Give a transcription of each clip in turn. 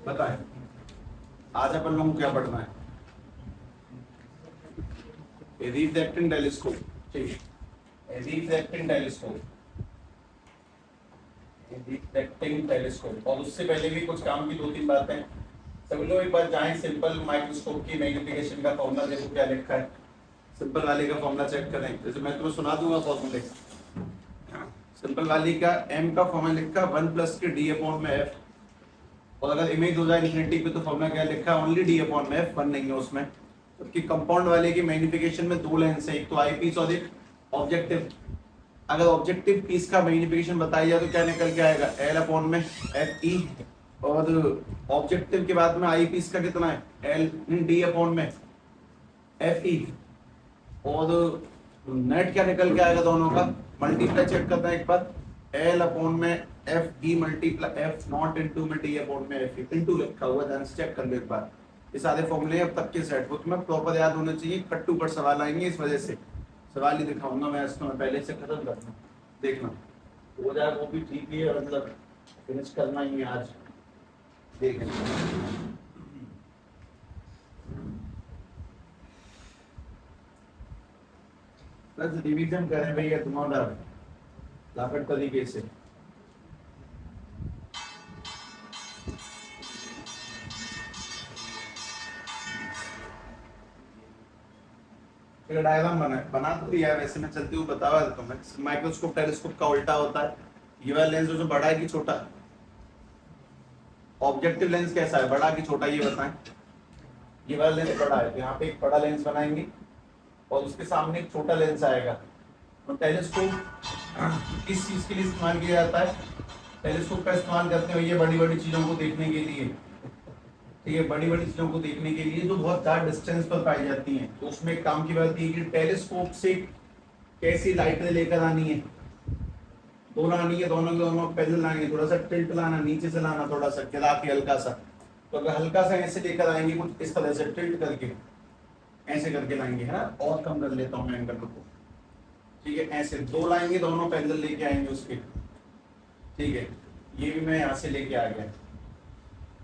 बताएं आज अपन लोगों को क्या पढ़ना है? Refracting telescope. ठीक है, रिफ्रैक्टिंग टेलीस्कोप, रिफ्रैक्टिंग टेलीस्कोप। और उससे पहले भी कुछ काम की दो तीन बातें। सभी लोग एक बार जाएं सिंपल माइक्रोस्कोप की मैग्निफिकेशन का फॉर्मूला देखो क्या लिखा है। सिंपल वाले का फॉर्मूला चेक करें, जैसे मैं तुम्हें सुना दूंगा फॉर्मूले। सिंपल वाली का एम का फॉर्मूला लिखा 1 प्लस के डी अपॉन में एफ, और अगर इमेज हो जाए इन्फिनिटी पे तो फॉर्मूला क्या लिखा है, ओनली डी अपॉन में एफ, वन नहीं है उसमें। जबकि कंपाउंड वाले की मैग्निफिकेशन में दो लेंस है, एक तो आई पीस और एक ऑब्जेक्टिव। अगर ऑब्जेक्टिव पीस का मैग्निफिकेशन बताया जाए तो क्या निकल के आएगा, एल अपॉन में एफ ई, और ऑब्जेक्टिव के बाद में आई पीस का कितना है, एल डी अपॉन में एफ ई, और नेट क्या निकल के आएगा दोनों का, मल्टीप्लाई चेक करना है एक बार, एल अपॉन में F E multiply F not into में डी अपॉन में एफ ई, इनटू लिखा हुआ, ध्यान से चेक कर लो एक बार। ये सारे फॉर्मूले अब तक के सेट बुक में प्रॉपर याद होने चाहिए, कट्टू पर सवाल आएंगे, इस वजह से सवाल ही दिखाऊंगा मैं इसको, मैं पहले से खत्म करना, देखना हो जाए वो भी ठीक ही है, मतलब फिनिश करना ही है आज, देखना। बस रिवीजन करें भैया तुम्हारा लाफट तरीके से। डायग्राम बना तो दिया है, वैसे मैं चलती हूँ बतावा देता हूँ। माइक्रोस्कोप टेलीस्कोप का उल्टा होता है, ये वाला लेंस जो बड़ा है कि छोटा, ऑब्जेक्टिव लेंस कैसा है, बड़ा कि छोटा, ये बताएं। ये वाला लेंस बड़ा है तो यहाँ पे एक बड़ा लेंस बनाएंगे और उसके सामने एक छोटा लेंस आएगा। तो टेलीस्कोप किस चीज के लिए इस्तेमाल किया जाता है, टेलीस्कोप का इस्तेमाल करते हैं ये बड़ी बड़ी चीजों को देखने के लिए, ठीक है, बड़ी बड़ी चीजों को देखने के लिए जो बहुत ज्यादा डिस्टेंस पर पाई जाती हैं। तो उसमें एक काम की बात ये कि टेलीस्कोप से कैसी लाइटें लेकर आनी है, दोनों आनी है, दोनों के दोनों पैदल लाएंगे, थोड़ा सा टिल्ट लाना, नीचे से लाना, थोड़ा सा गिरा के हल्का सा। तो अगर हल्का सा ऐसे लेकर आएंगे कुछ इस तरह से टिल्ट करके, ऐसे करके लाएंगे, है ना, और कम कर लेता हूँ मैं एंगल को, ठीक है, ऐसे दो लाएंगे, दोनों पैदल लेके आएंगे उसके, ठीक है। ये भी मैं यहाँ से लेके आ गया,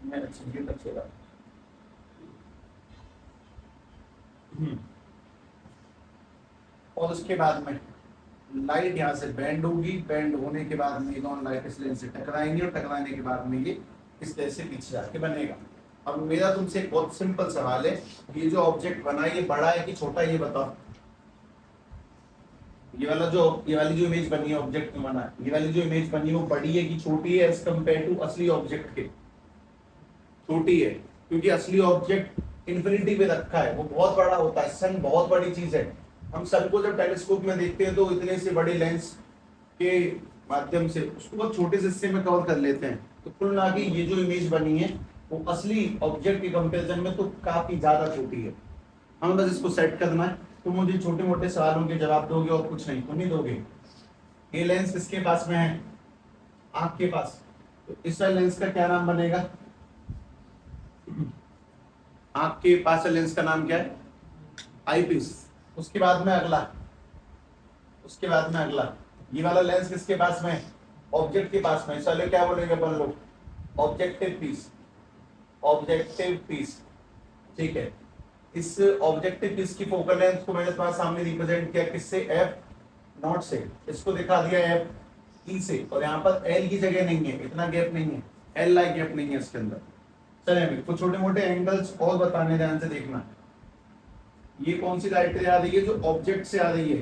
मैं अच्छा ये तक चला। और उसके बाद में लाइट यहाँ से बैंड होगी, बैंड होने के बाद में दोनों लाइट इस लेंस से टकराएंगे, और टकराने के बाद में ये इस तरह से पीछे जाके बनेगा। अब मेरा तुमसे एक बहुत सिंपल सवाल है, ये जो ऑब्जेक्ट बना है ये बड़ा है कि छोटा है, ये बताओ। ये वाली जो इमेज बनी है ऑब्जेक्ट में बना है, ये वाली जो इमेज बनी है वो बड़ी है कि छोटी है एज कम्पेयर टू असली ऑब्जेक्ट के, छोटी है, क्योंकि असली ऑब्जेक्ट इन्फिनिटी पे रखा है, वो बहुत बड़ा होता है, सन बहुत बड़ी चीज है। हम सन को जब टेलीस्कोप में देखते हैं तो इतने से बड़े लेंस के माध्यम से उसको बहुत छोटे से हिस्से में कवर कर लेते हैं। तो कुल मिला के ये जो इमेज बनी है वो असली ऑब्जेक्ट के कंपैरिजन में तो काफी ज्यादा छोटी है। हमें बस इसको सेट करना है, तो मुझे छोटे मोटे सवालों के जवाब दोगे और कुछ नहीं, तुम ही दोगे। ये लेंस किसके पास में है, आंख के पास, तो इस लेंस का क्या नाम बनेगा, आंख के पास लेंस का नाम क्या है, आई पीस। उसके बाद में अगला, उसके बाद में अगला, ये वाला लेंस किसके पास में है, ऑब्जेक्ट के पास में, चलो क्या बोलेंगे अपन लोग, ऑब्जेक्टिव पीस, ऑब्जेक्टिव पीस, ठीक है। इस ऑब्जेक्टिव पीस की फोकल लेंथ को मैंने तुम्हारे सामने रिप्रेजेंट किया किससे, एफ नॉट से, इसको दिखा दिया एफ ई से, और यहाँ पर एल की जगह नहीं है, इतना गैप नहीं है, एल लाइक गैप नहीं है इसके अंदर। चले अभी कुछ छोटे मोटे एंगल्स और बताने, ध्यान से देखना। ये कौन सी लाइट आ रही है, जो ऑब्जेक्ट से आ रही है,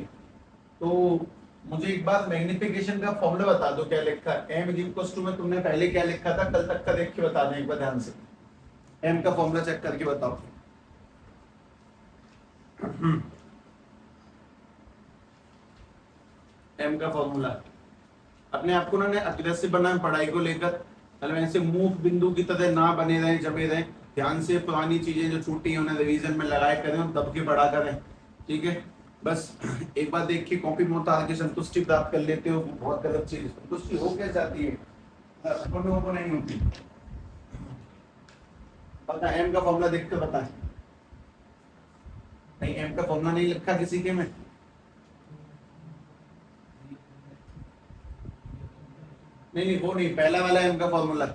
तो मुझे एक बार मैग्निफिकेशन का फॉर्मूला बता दो क्या लिखा है, एम इज इक्वल टू में तुमने पहले क्या लिखा था, कल तक का देख के बता दें एक बार ध्यान से, एम का फॉर्मूला चेक करके बताओ। एम का फॉर्मूला अपने आप को ना अग्रेसिव बना पढ़ाई को लेकर, ऐसे मूक बिंदु की तरह ना बने रहे, जमे रहे, ध्यान से पुरानी चीजें जो छूटी हैं उन्हें रिवीजन में लगाए करें और दब के पढ़ा करें, ठीक है। बस एक बार देख के कॉपी में उतार के संतुष्टि प्राप्त कर लेते हो, बहुत गलत चीज, संतुष्टि हो क्या जाती है, लोगों को नहीं होती। पता एम का फॉर्मूला देख कर बताएं, नहीं एम का फॉर्मूला नहीं लिखा किसी के में, नहीं वो नहीं, पहला वाला एम का फॉर्मूला,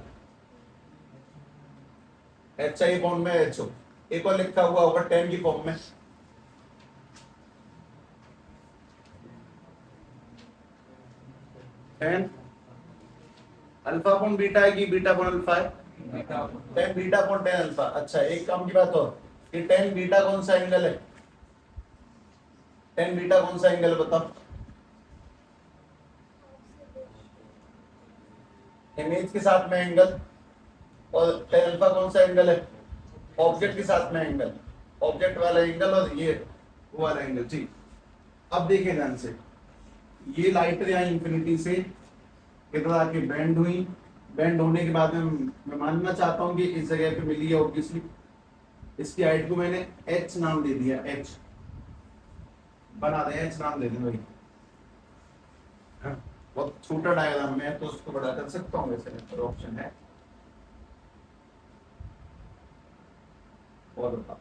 एच आई बॉन्ड में एच ओ, एक और लिखा हुआ होगा टेन की फॉर्म में, टेन अल्फा बॉन्ड बीटा है कि बीटा बॉन्ड अल्फा है, tan beta bond tan alpha. अच्छा एक काम की बात और, ये टेन बीटा कौन सा एंगल है, टेन बीटा कौन सा एंगल है बताओ, इमेज के साथ में एंगल, और टेन अल्फा कौन सा एंगल है, ऑब्जेक्ट के साथ में एंगल, ऑब्जेक्ट वाला एंगल और ये वो वाला एंगल। ठीक, अब देखिए ध्यान से, ये लाइट यहाँ इंफिनिटी से इधर आके बेंड हुई, बेंड होने के बाद में मैं मानना चाहता हूँ कि इस जगह पे मिली है ऑब्वियसली, इसकी हाइट को मैंने h नाम दे दिया, h बना दे, h नाम दे दें भाई। हाँ, बहुत छोटा डायग्राम में है तो उसको बड़ा कर सकता हूँ, वैसे ऑप्शन है। और बताओ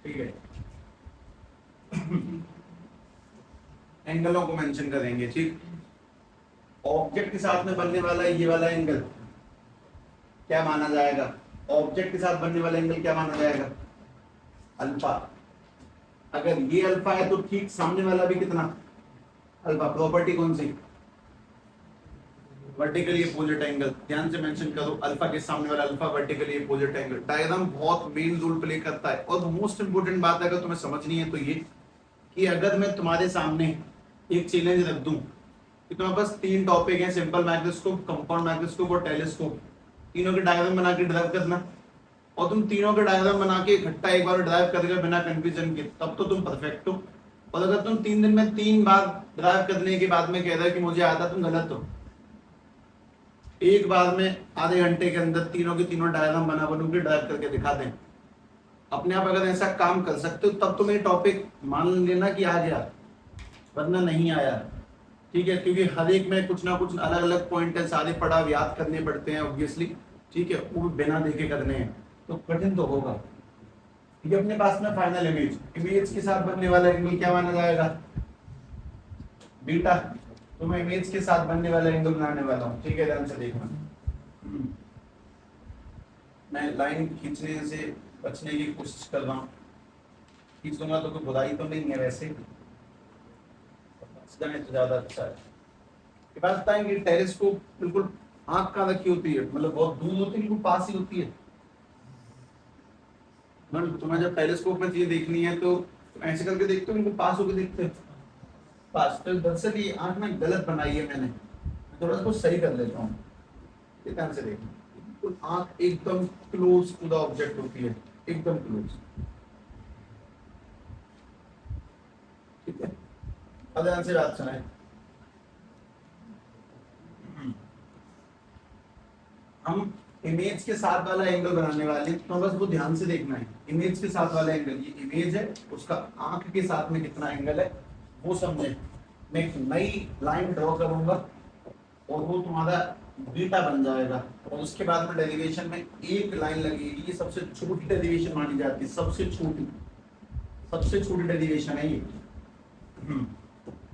ठीक है, एंगलों को मेंशन करेंगे। ठीक, ऑब्जेक्ट के साथ में बनने वाला ये वाला एंगल क्या माना जाएगा, ऑब्जेक्ट के साथ बनने वाला एंगल क्या माना जाएगा, अल्फा। अगर ये अल्फा है तो ठीक सामने वाला भी कितना, अल्फा। प्रॉपर्टी कौन सी, वर्टिकली अपोजिट एंगल, ध्यान से मेंशन करो, अल्फा के सामने वाला alpha, vertically opposite angle. Diagram बहुत मेन रोल प्ले करता है। और मोस्ट इंपोर्टेंट बात अगर तुम्हें समझनी है तो ये कि अगर मैं तुम्हारे सामने एक चैलेंज रख दूं कि तुम्हारे पास तीन टॉपिक हैं, सिंपल माइक्रोस्कोप, कंपाउंड माइक्रोस्कोप और टेलीस्कोप, तीनों के डायग्राम बना के ड्राइव करना, और तुम तीनों के डायग्राम बना के इकट्ठा एक बार ड्राइव करेगा बिना कंफ्यूजन के, तब तो तुम परफेक्ट हो। और अगर तुम 3 दिन में 3 बार ड्राइव करने के बाद में कह रहे हो कि मुझे आता, तुम गलत हो। एक बार में आधे घंटे के अंदर तीनों के तीनों डायग्राम बना बनूंगी, ड्राइव करके दिखा दें अपने आप। अगर ऐसा काम कर सकते हो तब तो ये टॉपिक मान लेना कि आ गया, वरना नहीं आया। ठीक है, क्योंकि हर एक में कुछ ना कुछ अलग अलग पॉइंट है, सारे पढ़ाव याद करने पड़ते हैं ऑब्वियसली। ठीक है, वो बिना देखे करने हैं तो कठिन तो होगा। ठीक है, अपने पास में फाइनल इमेज, इमेज के साथ बनने वाला एंगल क्या माना जाएगा, बीटा। तो मैं इमेज के साथ बनने वाला एंगल बनाने वाला हूँ। ठीक है, ध्यान से देखना, मैं लाइन खींचने से बचने की कोशिश कर रहा हूँ, खींच दूंगा तो कोई बुराई तो नहीं है, वैसे तो ज्यादा अच्छा है। के बाद बताएंगे टेलीस्कोप बिल्कुल आंख कहाँ रखी होती है, मतलब बहुत दूर होती है, बिल्कुल पास ही होती है। मतलब तुम्हें जब टेलीस्कोप में चीजें देखनी है तो ऐसे करके देखते हो, बिल्कुल पास होकर देखते हो, पास। तो दरअसल ये आंख में गलत बनाई है मैंने, थोड़ा सा सही कर लेता हूँ। ध्यान से देखना, बिल्कुल आंख एकदम क्लोज टू द ऑब्जेक्ट होती है, एकदम क्लोज। ठीक है, अब ध्यान से बात सुनाए, हम इमेज के साथ वाला एंगल बनाने वाले, तो बस वो ध्यान से देखना है। इमेज के साथ वाला एंगल, ये इमेज है, उसका आंख के साथ में कितना एंगल है वो समझे। मैं एक नई लाइन ड्रॉ करूंगा और वो तुम्हारा बीटा बन जाएगा, और उसके बाद में डेरिवेशन में एक लाइन लगेगी। ये सबसे छोटी डेरिवेशन मानी जाती है, सबसे छोटी डेरिवेशन है ये।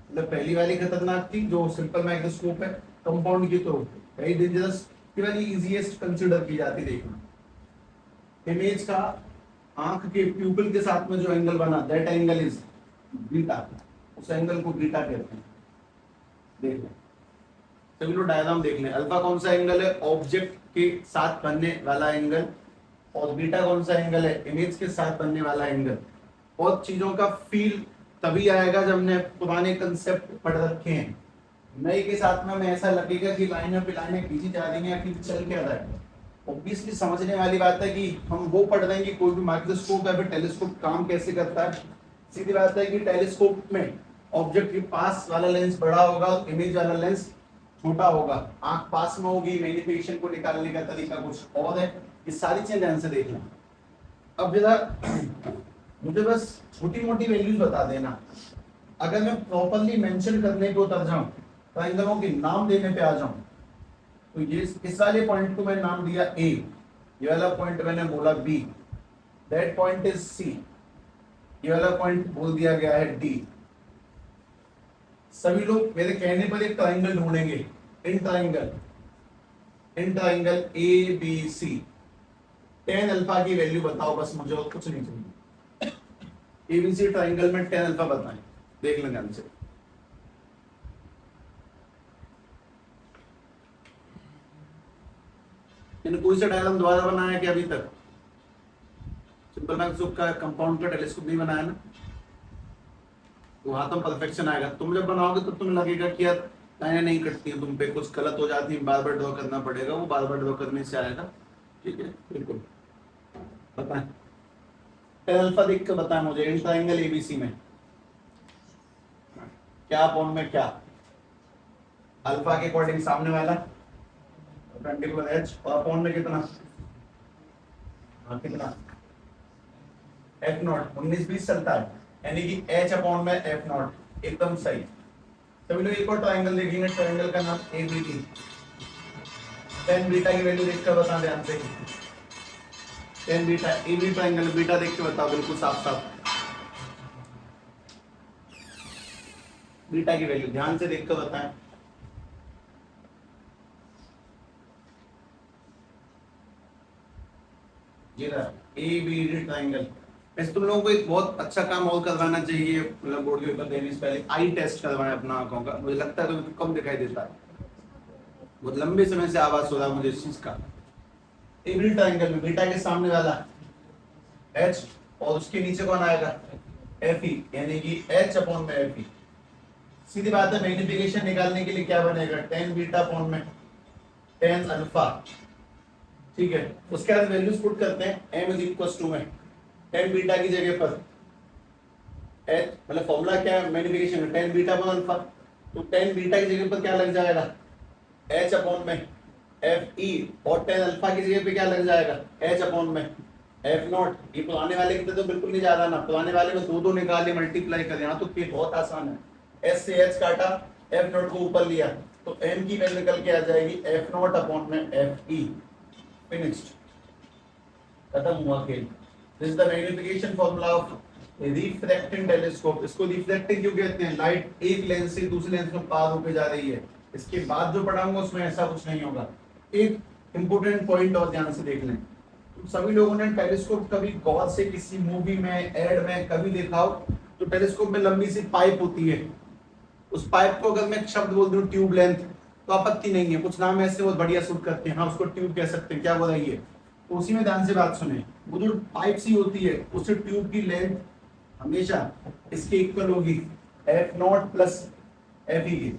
मतलब पहली वाली खतरनाक थी जो सिंपल माइक्रोस्कोप है, कंपाउंड की तो वेरी डेंजरस, ये वाली इजीएस्ट कंसीडर की जाती। देखना, इमेज का आंख के प्यूपिल के साथ में जो एंगल बना, दैट एंगल इज बीटा, उस एंगल को बीटा कहते हैं। देख लें, सभी लोग डायग्राम देख लें। अल्फा कौन सा एंगल है, ऑब्जेक्ट के साथ बनने वाला एंगल, और बीटा कौन सा एंगल है, इमेज के साथ बनने वाला एंगल। और चीजों का फील तभी आएगा जब हमने पुराने कंसेप्ट पढ़ रखे हैं। नए के साथ में हमें ऐसा लगेगा कि लाइनें पे लाइनें खींची जा रही हैं, कि चल क्या रहा है। ऑब्वियसली समझने वाली बात है कि हम वो पढ़ रहे हैं कि कोई भी माइक्रोस्कोप या फिर टेलीस्कोप काम कैसे करता है। सीधी बात है कि टेलीस्कोप में ऑब्जेक्ट के पास वाला लेंस बड़ा होगा, इमेज वाला लेंस छोटा होगा, आंख पास में होगी, मैग्नीफिकेशन को निकालने का तरीका कुछ और है। ये सारी चीजें ध्यान से देखना। अब जरा मुझे बस छोटी मोटी वैल्यूज बता देना, अगर मैं प्रॉपरली मेंशन करने को उतर जाऊं, ट्राइंगलों के नाम देने पे आ जाऊं, तो ये इस वाले पॉइंट को मैं नाम दिया ए, ये वाला पॉइंट मैंने बोला B, that point is C, ये वाला पॉइंट बोल दिया गया है डी। सभी लोग मेरे कहने पर एक ट्राइंगल ढूंढेंगे, in triangle A B C, tan alpha की वैल्यू बताओ बस मुझे, और कुछ नहीं चाहिए। एबीसी ट्राइंगल में टेन अल्फा बताएं, देख लेंगे हमसे। मैंने कोई सा डायग्राम दोबारा बनाया कि अभी तक? सिंपल मैक्सवेल का कंपाउंड का टेलीस्कोप नहीं बनाया ना, वहां तो परफेक्शन आएगा। तुम जब बनाओगे तो तुम्हें लगेगा कि यार लाइनें नहीं कटती हैं, तुम पे कुछ गलत हो जाती है, बार बार ड्रॉ करना पड़ेगा, वो बार बार ड्रॉ करने से आएगा। ठीक है, बिल्कुल बताएं, टेन अल्फा देख कर बताएं मुझे, इन ट्राइंगल एबीसी में क्या अपॉन में क्या, अल्फा के अकॉर्डिंग सामने वाला परपेंडिकुलर एच, और अपॉन में कितना, कितना एफ नॉट, 19-20 चलता है, यानी कि एच अपॉन में एफ नॉट, एकदम सही। सभी लोग एक और ट्राइंगल देखेंगे, ट्राइंगल का नाम A B T, tan beta की वैल्यू देखकर बता ध्यान से, tan beta, A B triangle beta देख के बताओ बिल्कुल साफ साफ, बीटा की वैल्यू ध्यान से देखकर बताएं। ये रहा ए बी डी ट्राइंगल। वैसे तुम लोगों को एक बहुत अच्छा काम और करवाना चाहिए, मतलब बोर्ड के पेपर देने से पहले आई टेस्ट करवाएं अपना आंखों का, मुझे लगता है तो कम दिखाई देता है, बहुत लंबे समय से आवाज हो रहा है मुझे इस चीज का। ए बी ट्राइंगल में बीटा के सामने वाला एच और उसके नीचे कौन आएगा, एफ ई, यानी कि एच अपॉन में एफ ई। सीधी बात है, मैग्निफिकेशन निकालने के लिए क्या बनेगा, टेन बीटा अपॉन में टेन अल्फा। ठीक है, उसके बाद वैल्यूज पुट करते हैं, m इज इक्वल टू में टेन बीटा की जगह पर h, मतलब फॉर्मूला क्या है मैग्निफिकेशन में, टेन बीटा अपॉन अल्फा, तो टेन बीटा की जगह पर क्या लग जाएगा, h अपॉन में एफ ई, और टेन अल्फा की जगह पे क्या लग जाएगा, h अपॉन में एफ नॉट। ये पुराने वाले की तो बिल्कुल नहीं जा रहा ना, पुराने वाले में दो दो निकाले मल्टीप्लाई कर, यहाँ तो ये बहुत आसान है, s से h काटा, एफ नॉट को ऊपर लिया, तो m की वैल्यू निकल के आ जाएगी एफ नॉट अपॉन में एफ ई, फिनिश्ड, खत्म हुआ खेल। This is the magnification formula of refracting telescope. इसको रिफ्रैक्टिंग क्यों कहते हैं, लाइट एक लेंस से दूसरे लेंस में पार होकर जा रही है। इसके बाद जो पढ़ाऊंगा उसमें ऐसा कुछ नहीं होगा। एक इंपॉर्टेंट पॉइंट और ध्यान से देख लें, तुम सभी लोगों ने टेलीस्कोप कभी गौर से किसी मूवी में, एड में कभी देखा हो, तो टेलीस्कोप में लंबी सी पाइप होती है, उस पाइप को अगर मैं एक शब्द बोल दूं ट्यूब लेंथ, तो आपत्ति नहीं है, कुछ नाम ऐसे बहुत बढ़िया सूट करते हैं, हाँ उसको ट्यूब कह सकते हैं, क्या बोल रही है। तो उसी में ध्यान से बात सुने, वो जो पाइप सी होती है उससे ट्यूब की लेंथ हमेशा इसके इक्वल होगी F not plus F E की।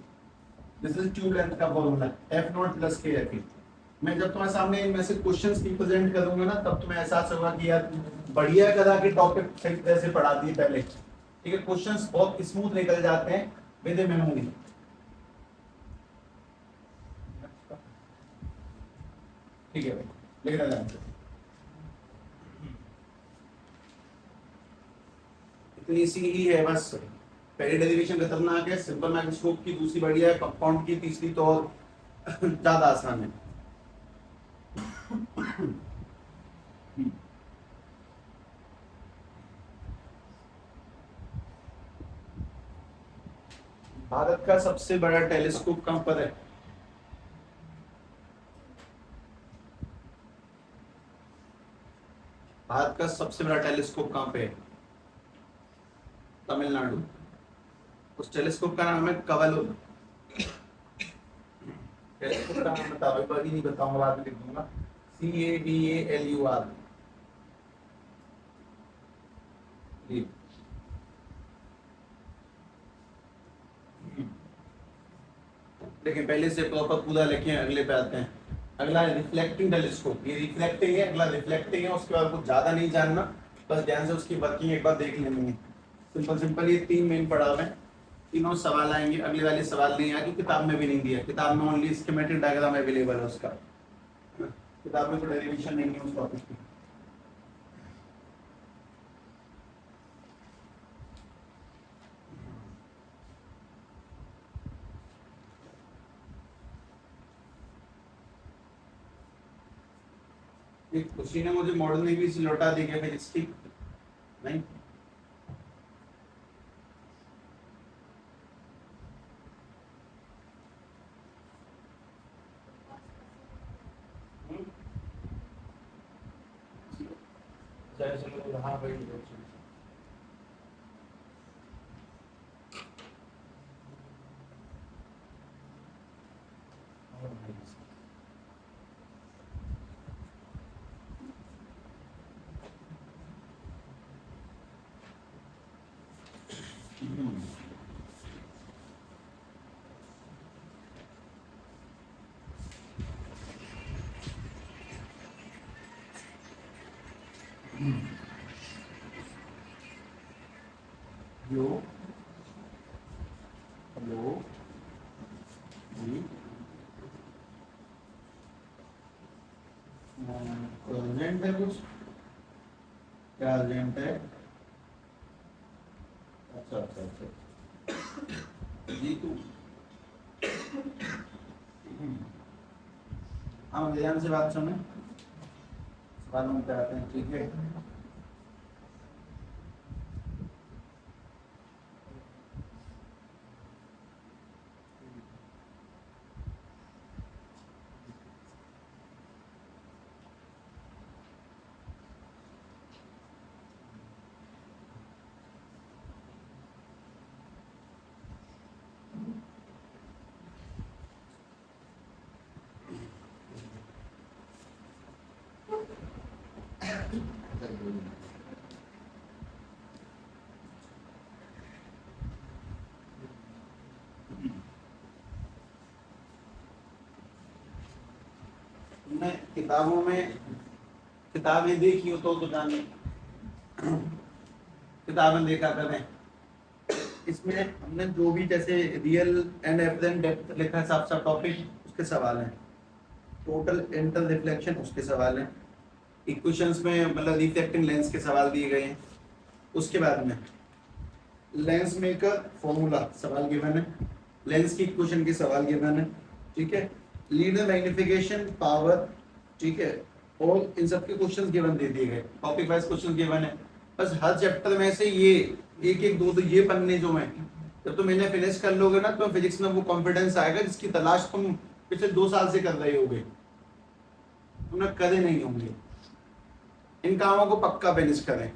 दिस इज ट्यूब लेंथ का फॉर्मूला, एफ नॉट प्लस के एफ ई। मैं जब तुम्हारे सामने इनमें से क्वेश्चंस रिप्रेजेंट करूंगा ना, तब तुम्हें एहसास होगा कि यार बढ़िया करा के टॉपिक सही तरह से पढ़ा दिए पहले। ठीक है, क्वेश्चंस बहुत स्मूथ निकल जाते हैं विद मेमोरी। ठीक है भाई, लिखना जानते, इतनी सी ही है बस। पहली डेरिवेशन खतरनाक है, सिंपल माइक्रोस्कोप की, दूसरी बढ़िया है कंपाउंड की, तीसरी तो और ज्यादा आसान है। भारत का सबसे बड़ा टेलीस्कोप कहां पर है, भारत का सबसे बड़ा टेलीस्कोप कहां पे है, तमिलनाडु। उस टेलीस्कोप का नाम है कवलुर। टेलीस्कोप का नाम बताओ, एक बार ही नहीं बताऊंगा, बाद में लिख दूंगा, CAVALUR। देखिए पहले से प्रॉपर पूरा लिखे, अगले पे आते हैं। अगला है रिफ्लेक्टिंग टेलीस्कोप, ये रिफ्लेक्टिंग है, अगला रिफ्लेक्टिंग है, उसके बाद कुछ ज्यादा नहीं जानना, बस ध्यान से उसकी वर्किंग एक बार देख लेनी है। सिंपल सिंपल ये तीन मेन पढ़ा हुआ है, तीनों सवाल आएंगे, अगले वाले सवाल नहीं आएंगे, किताब में भी नहीं दिया, किताब में ओनली स्कीमेटिक डायग्राम अवेलेबल है उसका, किताब में कोई डेरिवेशन नहीं है उस टॉपिक की। एक उसी ने मुझे मॉडल नेवी से लौटा दी क्या फिजिक्स की? नहीं। चलो हाँ भाई हेलो हेलो जी अर्जेंट है कुछ? क्या अर्जेंट है? अच्छा अच्छा अच्छा जी तू हाँ ध्यान से बात सुने, सवालों पे आते हैं, ठीक है। तुमने किताबों में किताबें देखी हो तो जाने किताबें देखा करें। इसमें हमने जो भी जैसे रियल एंड एप्रेजेंट डेप्थ लिखा है, साफ साफ टॉपिक उसके सवाल हैं। टोटल इंटर रिफ्लेक्शन उसके सवाल हैं। इक्वेशंस में मतलब रिफ्लेक्टिंग लेंस के सवाल दिए गए हैं। उसके बाद में लेंस मेकर फॉर्मूला सवाल गिवन है, लेंस की इक्वेशन के सवाल गिवन है, ठीक है। लीनियर मैग्निफिकेशन पावर, ठीक है। और इन सब के क्वेश्चंस गिवन दे दिए गए, टॉपिक वाइज क्वेश्चन गिवन है। बस हर चैप्टर में से ये एक एक दो दो ये पन्ने जो हैं, जब तुम इन्हें फिनिश कर लोगे ना तो फिजिक्स में वो कॉन्फिडेंस आएगा जिसकी तलाश तुम पिछले 2 साल से कर रहे होगे, तुमने करे नहीं होंगे। इन कामों को पक्का फिनिश करें,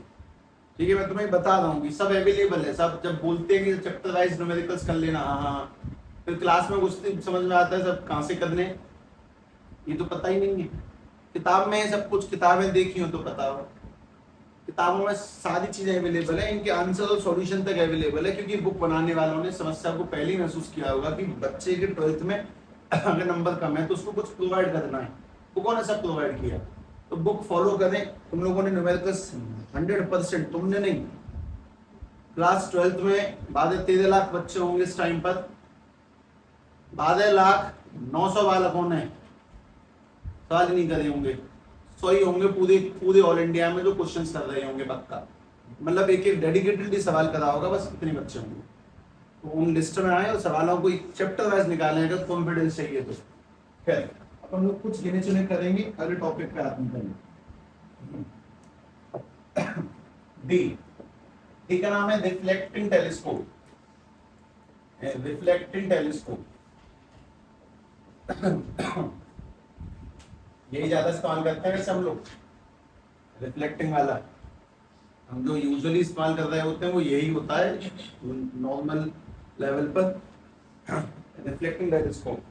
ठीक है। मैं तुम्हें बता रहा हूँ कि सब अवेलेबल है, सब जब बोलते हैं कि चैप्टर वाइज न्यूमेरिकल्स कर लेना, हाँ हाँ, फिर क्लास में कुछ समझ में आता है सब कहाँ से करने, ये तो पता ही नहीं है। किताब में सब कुछ किताबें देखी हो तो पता हो, किताबों में सारी चीजें अवेलेबल है, इनके आंसर और सॉल्यूशन तक अवेलेबल है। क्योंकि बुक बनाने वालों ने समस्या को पहले ही महसूस किया होगा कि बच्चे के 12th में अगर नंबर कम है तो उसको कुछ प्रोवाइड करना है। बुकों ने सब प्रोवाइड किया, तो बुक फॉलो करें। तुम लोगों ने न्यूमेरिकल्स 100%, तुमने नहीं, क्लास 12th में 12.13 लाख बच्चे होंगे इस टाइम पर, 12,900,000 बालकों ने सवाल नहीं करे होंगे, 100 ही होंगे पूरे पूरे ऑल इंडिया में जो क्वेश्चन कर रहे होंगे पक्का। मतलब एक एक डेडिकेटेडली सवाल करा होगा, बस इतने बच्चे होंगे। तो उन लिस्ट में आए और सवालों को चैप्टर वाइज निकालें अगर कॉन्फिडेंस चाहिए तो। खैर अपन लोग कुछ गिने चुने करेंगे, अगले टॉपिक पे आते हैं। डी, डी का नाम है रिफ्लेक्टिंग टेलीस्कोप। रिफ्लेक्टिंग टेलीस्कोप यही ज्यादा इस्तेमाल करते हैं वैसे हम लोग, रिफ्लेक्टिंग वाला। हम जो यूजुअली इस्तेमाल कर रहे होते हैं वो यही होता है नॉर्मल लेवल पर, रिफ्लेक्टिंग टेलीस्कोप।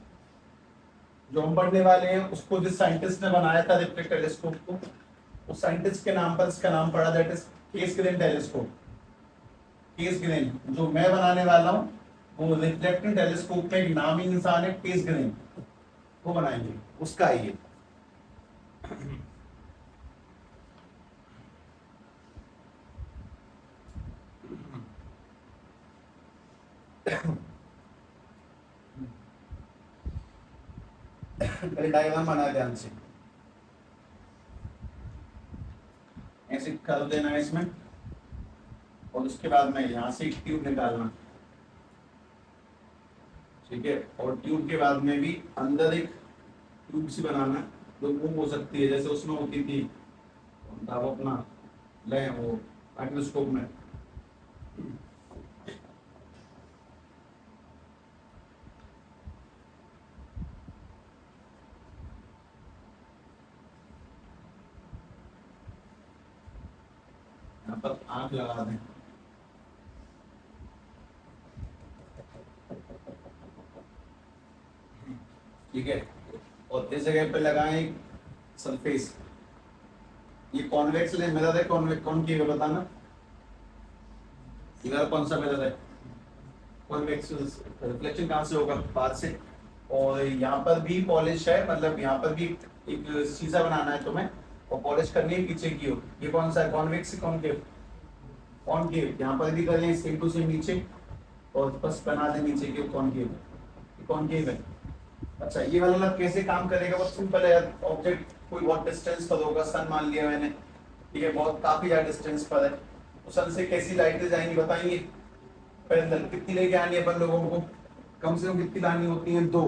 जो हम पढ़ने वाले हैं उसको जिस साइंटिस्ट ने बनाया था रिफ्लेक्टिंग टेलीस्कोप को, उस साइंटिस्ट के नाम पर इसका नाम पड़ा, that is case green telescope. Case green जो मैं बनाने वाला हूँ वो रिफ्लेक्टिंग टेलीस्कोप में एक नामी इंसान है केस ग्रीन, वो बनाएंगे, उसका है ये। डायग्राम बना ध्यान से, ऐसे कर देना है इसमें, और उसके बाद में यहाँ से एक ट्यूब निकालना, ठीक है। और ट्यूब के बाद में भी अंदर एक ट्यूब सी बनाना, जो मूव हो सकती है, जैसे उसमें होती थी आप अपना ले वो माइक्रोस्कोप में। यहाँ पर आंख लगा दें, ठीक है, और इस जगह पे लगाएं सरफेस। ये कॉन्वेक्स लेंस मिरर है, कॉन्वेक्स कौन की है बताना, इधर कौन सा मिरर है, कॉन्वेक्स। रिफ्लेक्शन कहाँ से होगा, बाहर से। और यहाँ पर भी पॉलिश है, मतलब यहाँ पर भी एक शीशा बनाना है तुम्हें और पॉलिश करनी है पीछे की ओर। ये कौन सा है, कॉन्वेक्स कॉनकेव, कॉनकेव। यहाँ पर भी करें सेम टू सेम नीचे, और बस बना दें नीचे की कॉनकेव, कॉनकेव है। अच्छा ये वाला कैसे काम करेगा, बहुत सिंपल है। ऑब्जेक्ट कोई बहुत डिस्टेंस पर होगा, सन मान लिया मैंने, ठीक है, बहुत काफी ज्यादा डिस्टेंस पर है, तो सन से कैसी लाइटें जाएंगी बताएंगे। पैरेलल कितनी लेके आनी है अपन लोगों को, कम से कम कितनी लानी होती है, दो।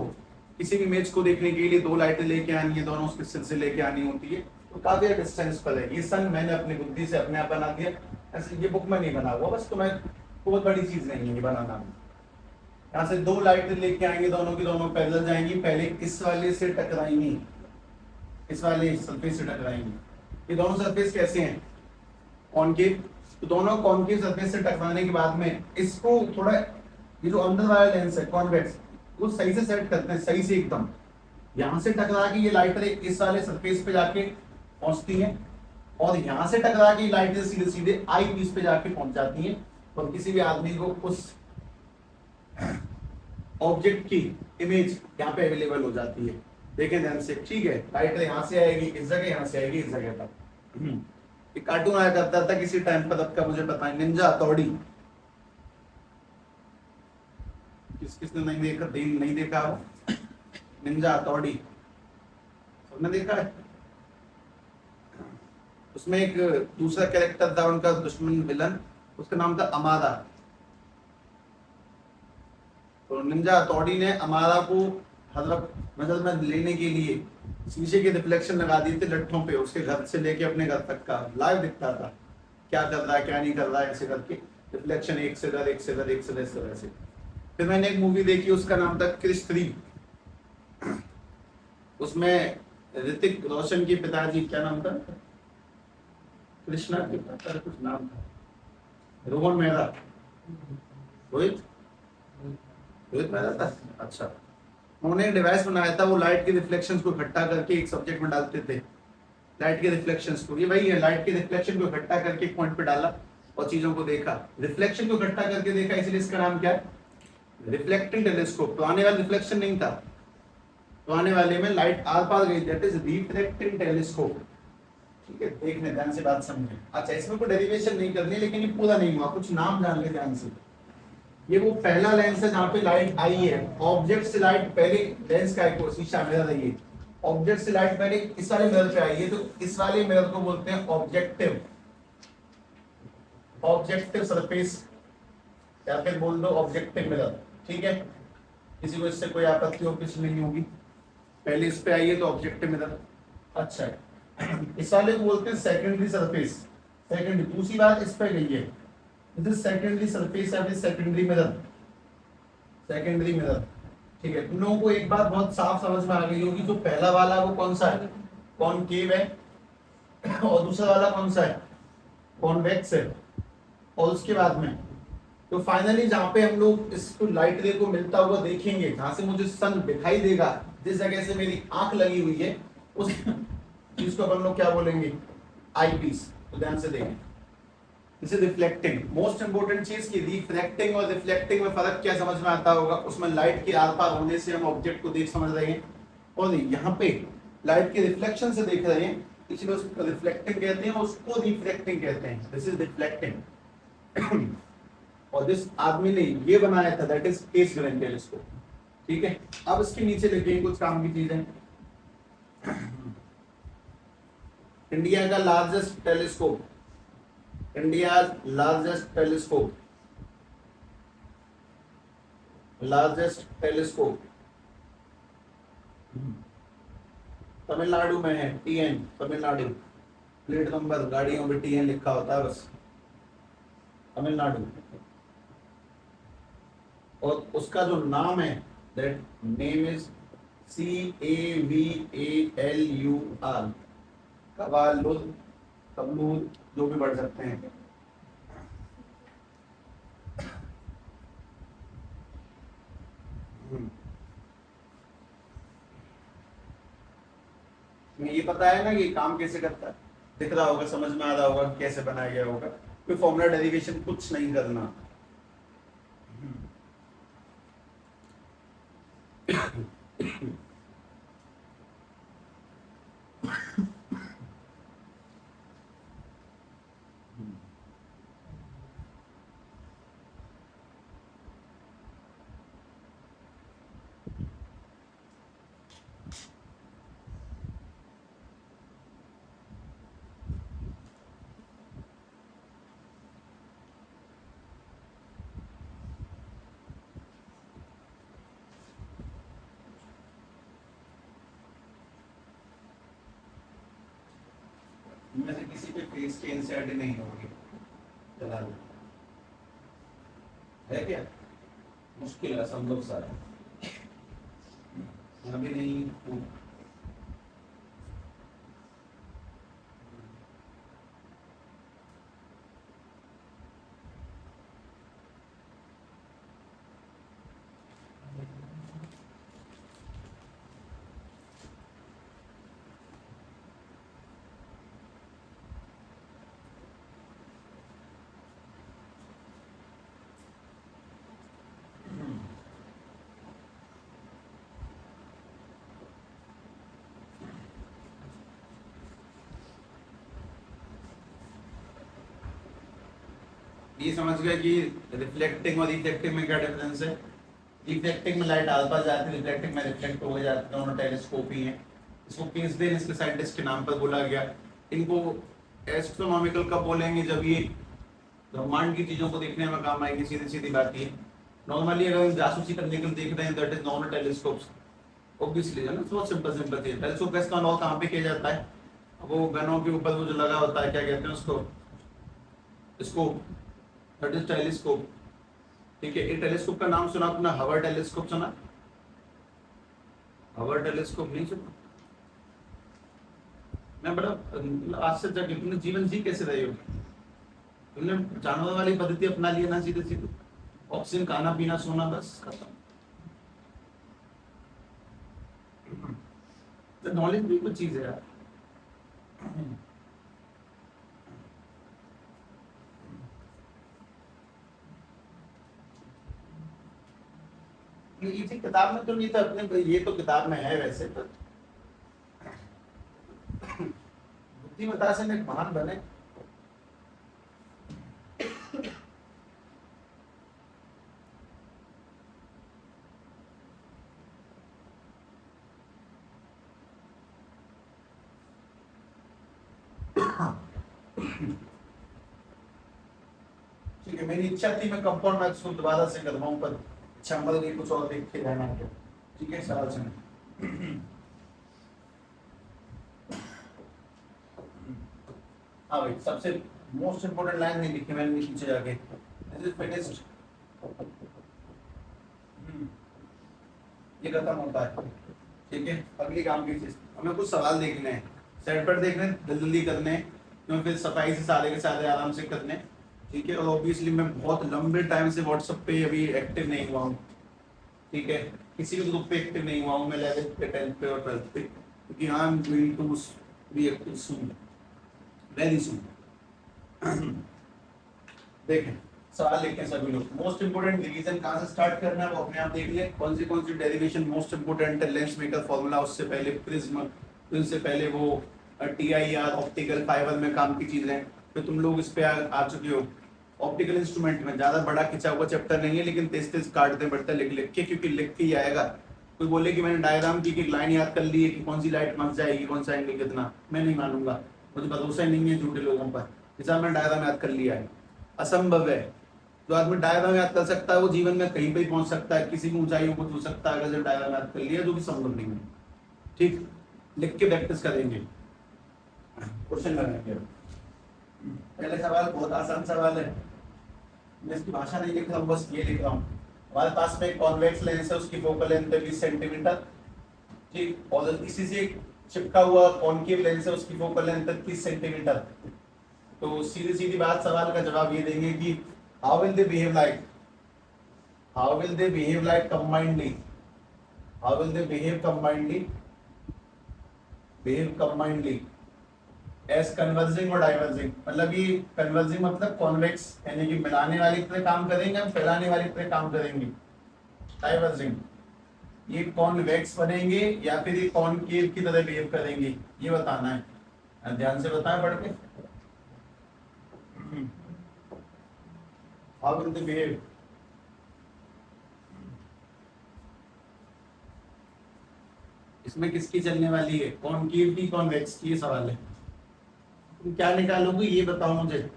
किसी भी इमेज को देखने के लिए दो लाइटें लेके आनी है, दोनों उसके सिर से लेके आनी होती है, तो काफी डिस्टेंस पर है। ये सन मैंने अपनी बुद्धि से अपने आप बना दिया, ऐसे ये बुक में नहीं बना हुआ, बस तुम्हें बहुत बड़ी चीज नहीं है ये बनाना। यहाँ से दो लाइटें लेके आएंगे, दोनों की दोनों पैरेलल जाएंगी, पहले इस वाले से टकराएंगी, इस वाले सरफेस से टकराएंगी। ये दोनों सरफेस कैसे हैं, कॉनकेव, तो दोनों कॉनकेव सरफेस से टकराने के बाद में इसको थोड़ा, ये जो अंदर वाला लेंस है कॉन्वेक्स, वो सही से सेट करते हैं, सही से एकदम। यहाँ से टकरा के ये लाइटें इस वाले सरफेस पे जाके पहुंचती हैं, और यहाँ से टकरा के लाइटें सीधे सीधे आई पीस पे जाके पहुंच जाती हैं, और किसी भी आदमी को उस ऑब्जेक्ट की इमेज यहाँ पे अवेलेबल हो जाती है। देखें ध्यान से, ठीक है, लाइट यहाँ से आएगी इस जगह, यहाँ से आएगी इस जगह पर। एक कार्टून आया करता था किसी टाइम पर, तब का मुझे पता है, निंजा हथौड़ी। किसने नहीं देखा, नहीं देखा हो, निंजा हथौड़ी सबने देखा है। उसमें एक दूसरा कैरेक्टर था उनका दुश्मन विलन, उसका नाम था अमारा। तो निंजा हथौड़ी ने अमारा को हजरत नजर में लेने के लिए शीशे के रिफ्लेक्शन लगा दिए थे लट्ठों पे, उसके घर से लेके अपने घर तक का लाइव दिखता था, क्या कर रहा है क्या नहीं कर रहा है, ऐसे करके रिफ्लेक्शन एक से इधर एक से इधर एक से इस तरह से। फिर मैंने एक मूवी देखी, उसका नाम था क्रिश 3। उसमें ऋतिक रोशन के पिताजी, क्या नाम था, कृष्णा के पिता कुछ नाम था, रोहन मेहरा, रोहित रोहित मेहरा था, अच्छा। उन्होंने एक डिवाइस बनाया था, वो लाइट के रिफ्लेक्शंस को इकट्ठा करके एक सब्जेक्ट में डालते थे, लाइट के रिफ्लेक्शंस को, ये वही है, लाइट के रिफ्लेक्शन को इकट्ठा करके एक पॉइंट पे डाला और चीजों को देखा, रिफ्लेक्शन को इकट्ठा करके देखा, इसलिए इसका नाम क्या है, रिफ्लेक्टिंग टेलीस्कोप। तो आने वाला रिफ्लेक्शन नहीं था, तो आने वाले में लाइट आर पार गई, दैट इज रिफ्लेक्टिंग टेलीस्कोप। ठीक है, देखने ध्यान से बात समझे। अच्छा इसमें कोई डेरिवेशन नहीं करनी, लेकिन ये पूरा नहीं हुआ, कुछ नाम जान ले ध्यान से। ये वो पहला लेंस है जहां पे लाइट आई है, ऑब्जेक्ट से लाइट पहले, लेंस का एक शीशा मिरर है ये, ऑब्जेक्ट से लाइट पहले इस वाले मिरर पे आई है, तो इस वाले मिरर को बोलते हैं ऑब्जेक्टिव, ऑब्जेक्टिव सरफेस, या फिर बोल दो ऑब्जेक्टिव मिरर। ठीक है, किसी को इससे कोई आपत्ति ऑफिस नहीं होगी, पहले इस पे आई है तो ऑब्जेक्टिव मिरर। अच्छा इस वाले को बोलते हैं सेकेंडरी सरफेस, सेकेंडरी। दूसरी बात इस पे गई है, दिस इज सेकेंडरी सरफेस या फिर सेकेंडरी मिरर, सेकेंडरी मिरर। ठीक है, तुम लोगों को एक बात बहुत साफ समझ में आ गई होगी, जो पहला वाला वो कौन सा है, कॉनकेव है, और दूसरा वाला कौन सा है, कॉन्वेक्स है। और उसके बाद में तो फाइनली जहां पे हम लोग इसको लाइट रे को मिलता हुआ देखेंगे, जहां से मुझे सन दिखाई देगा, जिस जगह से मेरी आंख लगी हुई है, उस चीज को अपन लोग क्या बोलेंगे, आई पीस। तो ध्यान से देखें, इसे रिफ्लेक्टिंग, मोस्ट इंपोर्टेंट चीज की रिफ्लेक्टिंग और रिफ्लेक्टिंग में फर्क क्या समझ में आता होगा, उसमें लाइट के आर पार होने से हम ऑब्जेक्ट को देख समझ रहे हैं, और यहाँ पे लाइट के रिफ्लेक्शन से देख रहे हैं, इसलिए उसको रिफ्लेक्टिंग कहते हैं, उसको रिफ्लेक्टिंग कहते हैं, दिस इज रिफ्लेक्टिंग। और जिस आदमी ने ये बनाया था that is case grain telescope. ठीक है, अब इसके नीचे लिखेंगे कुछ काम की चीजें। इंडिया का largest telescope, India largest telescope, largest telescope Tamil Nadu में है, TN तमिलनाडु, प्लेट नंबर गाड़ियों में TN लिखा होता है बस, तमिलनाडु। और उसका जो नाम है, दैट नेम इज CAVALUR, कवालुर, कबलूर, जो भी पढ़ सकते हैं। ये पता है ना कि काम कैसे करता है, दिख रहा होगा, समझ में आ रहा होगा कैसे बनाया गया होगा। कोई फॉर्मूला डेरिवेशन कुछ नहीं करना। इनमें से किसी पे फेस की एनसीईआरटी नहीं होगी, चला लो। है क्या? मुश्किल है, संभव सारा अभी नहीं। ये समझ गए कि रिफ्लेक्टिंग और रिफ्लेक्टिंग में क्या डिफरेंस है। रिफ्लेक्टिंग में लाइट आस पास जाती है, रिफ्लेक्टिंग में रिफ्लेक्ट हो जाती है, दोनों टेलीस्कोप ही है। इसको किस दिन इसके साइंटिस्ट के नाम पर बोला गया। इनको एस्ट्रोनॉमिकल कब बोलेंगे, जब ये ब्रह्मांड की चीजों को देखने में काम आएगी। सीधी सीधी बात ये, नॉर्मली अगर हम जासूसी करने के लिए देख रहे हैं, that is normal telescopes, obviously है ना, बहुत सिंपल सिंपल चीज। टेलीस्कोप का इस्तेमाल कहाँ पे किया जाता है, वो गनों के ऊपर वो जो लगा होता है, क्या कहते हैं उसको, स्कोप, दैट इज टेलीस्कोप। ठीक है, ये टेलीस्कोप का नाम सुना आपने, हवर टेलीस्कोप सुना? हवर टेलीस्कोप नहीं सुना? मैं बड़ा आश्चर्य कि तुमने जीवन जी कैसे रहे हो, तुमने जानवर वाली पद्धति अपना लिया ना, सीधे सीधे ऑक्सीजन, खाना पीना सोना, बस खत्म। तो नॉलेज भी कुछ चीज है यार। ये थी किताब में तो नहीं था अपने, ये तो किताब में है वैसे, तो बुद्धिमत्ता से एक महान बने। ठीक है, मेरी इच्छा थी मैं कंपाउंड मैथ्स को दोबारा से करवाऊं, पर इच्छा मर गई, कुछ और देख के रहना है। ठीक है, सवाल सुनो। हाँ भाई, सबसे मोस्ट इम्पोर्टेंट लाइन नहीं लिखी मैंने नीचे जाके, दिस इज फिनिश्ड। ये खत्म होता है। ठीक है, अगली काम की चीज, हमें कुछ सवाल देखने हैं, सेट पर देखने, जल्दी करने हैं, क्योंकि फिर सफाई से सारे के सारे आराम से करने। ठीक है, और ऑब्वियसली मैं बहुत लंबे टाइम से व्हाट्सएप पे अभी एक्टिव नहीं हुआ हूँ। ठीक है, किसी भी ग्रुप पे एक्टिव नहीं हुआ हूँ मैं 11th पे, 10th पे और 12th पे, क्योंकि I am going to be active soon, very soon. देखें, सवाल लिखें सभी लोग। मोस्ट इंपोर्टेंट डिवीजन कहाँ से स्टार्ट करना है वो अपने आप देख ले। कौन सी डेरिवेशन मोस्ट इंपोर्टेंट है, लेंस मेकर फॉर्मूला, उससे पहले प्रिज्म, उससे पहले वो TIR ऑप्टिकल फाइबर में काम की चीजें, तो तुम लोग इस पे आ चुके हो। ऑप्टिकल इंस्ट्रूमेंट में ज्यादा बड़ा खिंचा हुआ चैप्टर नहीं है, लेकिन तेज तेज काटते पड़ता है लिख लिख के, क्योंकि लिख के ही आएगा। कोई बोले कि मैंने डायग्राम की एक लाइन याद कर ली है कि कौन सी लाइट मच जाएगी, कौन सा एंगल कितना, मैं नहीं मानूंगा, मुझे भरोसा ही नहीं है झूठे लोगों पर। जैसा मैंने डायग्राम याद कर लिया है, असंभव है। जो आदमी डायग्राम याद कर सकता है वो जीवन में कहीं पे पहुंच सकता है, किसी भी ऊंचाइयों को छू सकता है, अगर जब डायग्राम याद कर लिया, जो भी संभव नहीं है। ठीक, लिख के प्रैक्टिस करेंगे, क्वेश्चन बनाएंगे। पहले सवाल बहुत आसान सवाल है, मैं इसकी भाषा नहीं लिख रहा हूँ, बस ये लिख रहा हूँ। हमारे पास में एक कॉन्वेक्स लेंस है, उसकी फोकल लेंथ है 20 सेंटीमीटर, ठीक, और इसी से चिपका हुआ कॉनकेव लेंस है, उसकी फोकल लेंथ है 30 सेंटीमीटर। तो सीधी सीधी बात, सवाल का जवाब ये देंगे कि how will they behave like, how will they behave like combinedly, how will they behave combinedly, behave combinedly as converging और डाइवर्जिंग। मतलब ये कन्वर्जिंग मतलब कॉन्वेक्स, यानी कि मिलाने वाली तरह काम करेंगे, हम फैलाने वाली तरह काम करेंगे। डाइवर्जिंग, ये कॉन्वेक्स बनेंगे या फिर ये कॉनकेव की तरह बिहेव करेंगे, ये बताना है। ध्यान से बताएं पढ़ के, हाउ विल दे बिहेव। इसमें किसकी चलने वाली है, कॉनकेव की कॉन्वेक्स की, ये सवाल है। तुम क्या निकालोगे ये बताओ मुझे,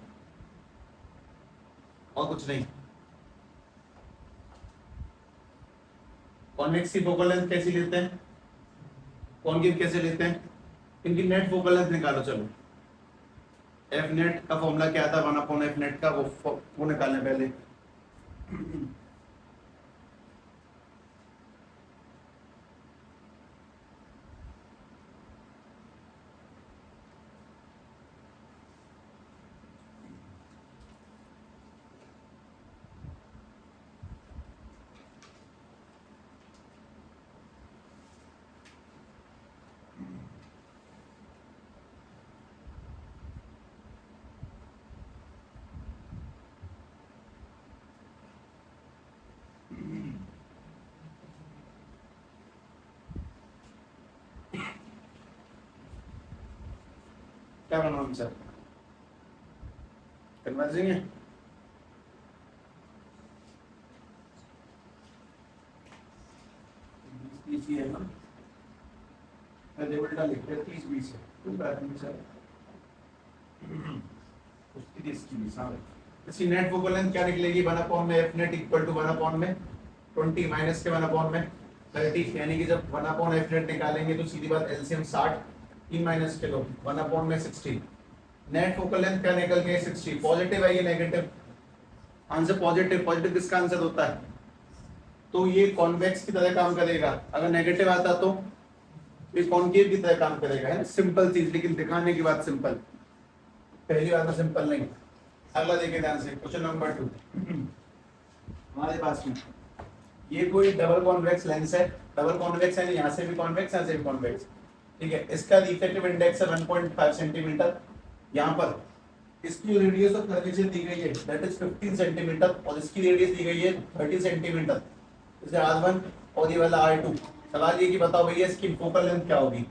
और कुछ नहीं। कॉन्वेक्स की फोकल लेंथ कैसी लेते हैं, कॉनकेव कैसे लेते हैं, इनकी नेट फोकल लेंथ निकालो। चलो, एफ नेट का फॉर्मूला क्या था, 1/f नेट का, वो निकालें पहले। क्या बनाओ आंसर, कन्वर्जिंग है। है ना, मैं उल्टा लिख रहा 30-20 है, कोई बात नहीं सर, उसकी 30-20। हाँ, इसकी नेट फोकल लेंथ क्या निकलेगी, 1/में एफ नेट इक्वल टू 1/में 20 माइनस के 1/में 30, यानी कि जब 1/एफ नेट निकालेंगे तो सीधी बात एलसीएम 60, 3 माइनस के लो 1/में 60। नेट फोकल लेंथ क्या निकल गई 60, पॉजिटिव है ये नेगेटिव, आंसर पॉजिटिव। पॉजिटिव किसका आंसर होता है, तो ये कॉन्वेक्स की तरह काम करेगा, अगर नेगेटिव आता तो ये कॉनकेव की तरह काम करेगा, है ना, सिंपल चीज, लेकिन दिखाने की बात सिंपल, पहली बात में सिंपल नहीं। अगला देखिए ध्यान से, क्वेश्चन नंबर 2 हमारे पास में, ये कोई डबल कॉन्वेक्स लेंस है, डबल कॉन्वेक्स है, यहाँ से भी कॉन्वेक्स, यहाँ से भी कॉन्वेक्स, ठीक है। इसका रिफ्रैक्टिव इंडेक्स है 1.5 सेंटीमीटर, यहाँ पर इसकी रेडियस ऑफ कर्वेचर दी गई है दैट इज 15 सेंटीमीटर, और इसकी रेडियस दी गई है 30 सेंटीमीटर, इसे R1 और ये वाला R2। सवाल ये कि बताओ भैया इसकी फोकल लेंथ क्या होगी,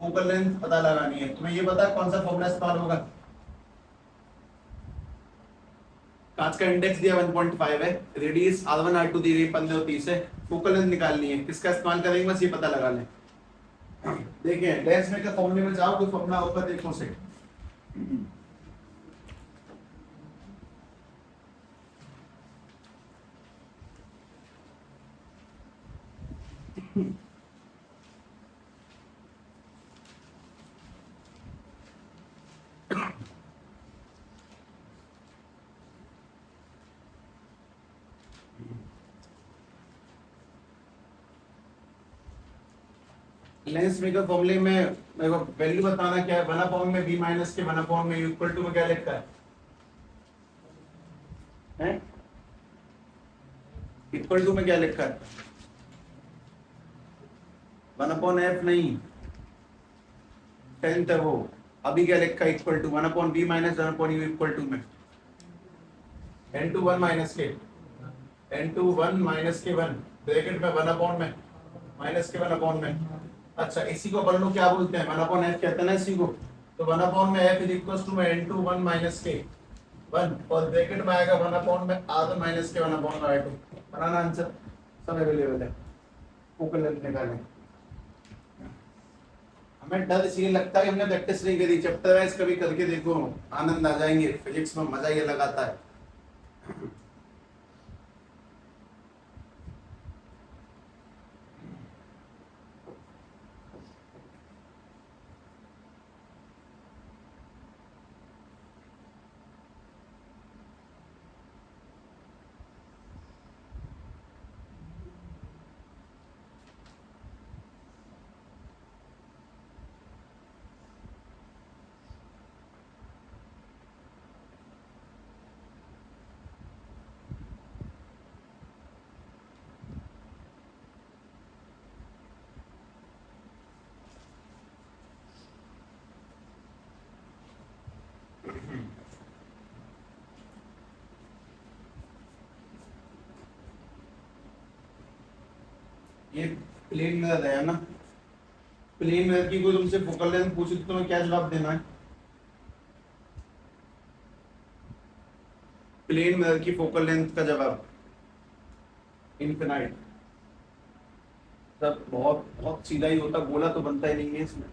फोकल लेंथ पता लगानी है। तुम्हें ये पता है कौन सा फॉर्मूला इस्तेमाल होगा, कांच का इंडेक्स दिया 1.5 है, रेडियस R1 R2 दी गई 15 और 30 है, फोकल लेंथ निकालनी है, किसका इस्तेमाल करेंगे बस ये पता लगा लें। देखिए लेंस में क्या फॉर्मूले में जाओ, कोई फॉर्मूला ऊपर देखो से, लेंस मेकर फॉर्मूले में मेरे को वैल्यू बताना क्या है, 1/, में b माइनस के 1/, में इक्वल टू में क्या लिखा है, इक्वल टू में क्या लिखा है, 1/f नहीं, 10th है वो, अभी क्या लिखा है equal to 1/b minus 1/u equal to में n/1 माइनस के n/1 माइनस के 1 ब्रैकेट में 1/, में माइनस के 1/, में। अच्छा इसी को अपन लोग क्या बोलते हैं, 1/f कहते हैं ना इसी को, तो 1/f इज इक्वल टू में n/1 माइनस के 1, और ब्रैकेट में आएगा 1/, में r1 माइनस के 1/, r2। बनाना आंसर सब अवेलेबल है, फोकल लेंथ निकालने। हमें डर इसलिए लगता है कि हमने प्रैक्टिस नहीं करी, चैप्टर वाइज कभी करके देखो, आनंद आ जाएंगे, फिजिक्स में मजा ये लगाता है। ये प्लेन मिरर है ना, प्लेन मिरर की कोई तुमसे फोकल लेंथ पूछे तो तुम्हें क्या जवाब देना है? प्लेन मिरर की फोकल लेंथ का जवाब इनफिनाइट। सब बहुत बहुत सीधा ही होता, गोला तो बनता ही नहीं है इसमें।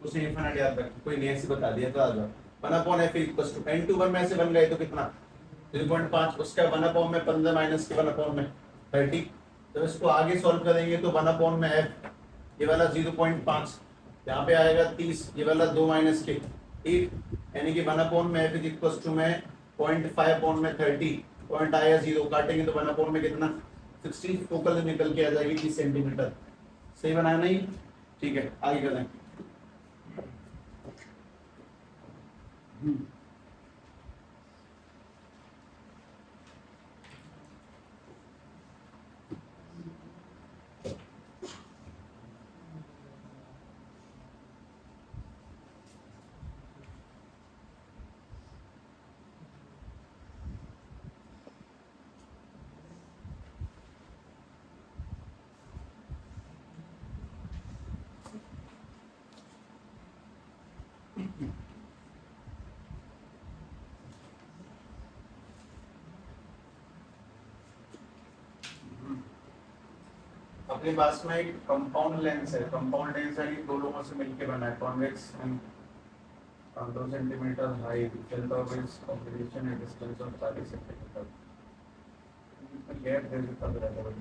उसे इनफिनाइट याद रख, कोई नहीं ऐसे बता दिया तो आ जाओ। 1/f n टू 1 में ऐसे बन गए तो कितना 0.5, उसका 1/, में 15 माइनस के 1/, में 30। जब इसको आगे सॉल्व करेंगे तो 1/, में f, ये वाला 0.5, यहाँ पे आएगा 30, ये वाला 2 माइनस के 1, यानी कि 1/, में f इज इक्वल टू में 0.5 में 30, पॉइंट आया 0, काटेंगे तो 1/, में कितना 60 फोकल निकल के आ जाएगी 30 सेंटीमीटर। सही बनाया नहीं? ठीक है, आगे करें। अपने पास में एक कंपाउंड लेंस है, कंपाउंड लेंस है दो लोगों से मिलकर बना है, convex and 2 centimetre height, field of its combination at distance of 40 centimetre. Gap दे देता है बराबर।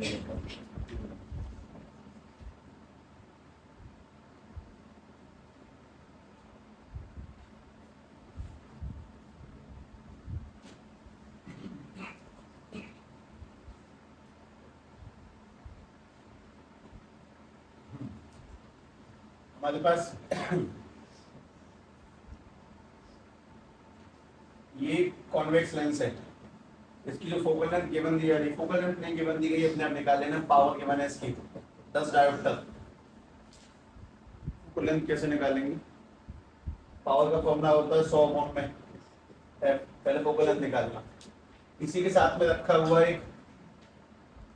हमारे पास ये कॉन्वेक्स लेंस है, इसकी जो फोकल लेंथ गिवन दी जा रही है, फोकल लेंथ नहीं गिवन दी गई अपने आप निकाल लेना, पावर गिवन है इसकी 10 डायोप्टर। फोकल लेंथ कैसे निकालेंगे? पावर का फॉर्मूला होता है 100 में f, पहले फोकल लेंथ निकालना। इसी के साथ में रखा हुआ एक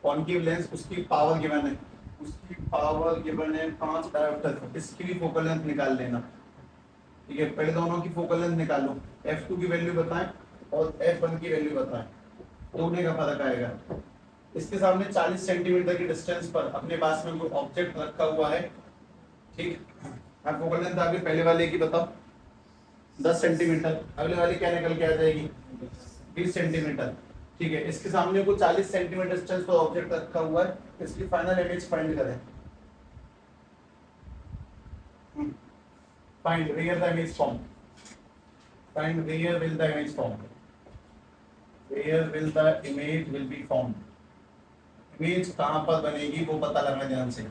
कॉन्केव लेंस, उसकी पावर गिवन है, उसकी पावर गिवन है 5 डायोप्टर, इसकी भी फोकल लेंथ निकाल लेना। ठीक है, पहले दोनों की फोकल लेंथ निकालो, f2 की वैल्यू बताएं और f1 की वैल्यू बताएं, दोनों का फर्क आएगा। इसके सामने 40 सेंटीमीटर की डिस्टेंस पर अपने पास में कोई ऑब्जेक्ट रखा हुआ है, ठीक। आप फोकल लेंथ आगे पहले वाले की बताओ 10 सेंटीमीटर, अगले वाले क्या निकल के आ जाएगी 20 सेंटीमीटर। ठीक है, इसके सामने को 40 सेंटीमीटर डिस्टेंस पर ऑब्जेक्ट रखा हुआ है, इसकी फाइनल इमेज फाइंड करें। Find where the image form, find where will the image form, where will the image will be form. Image कहां पर बनेगी वो पता लगना ध्यान से।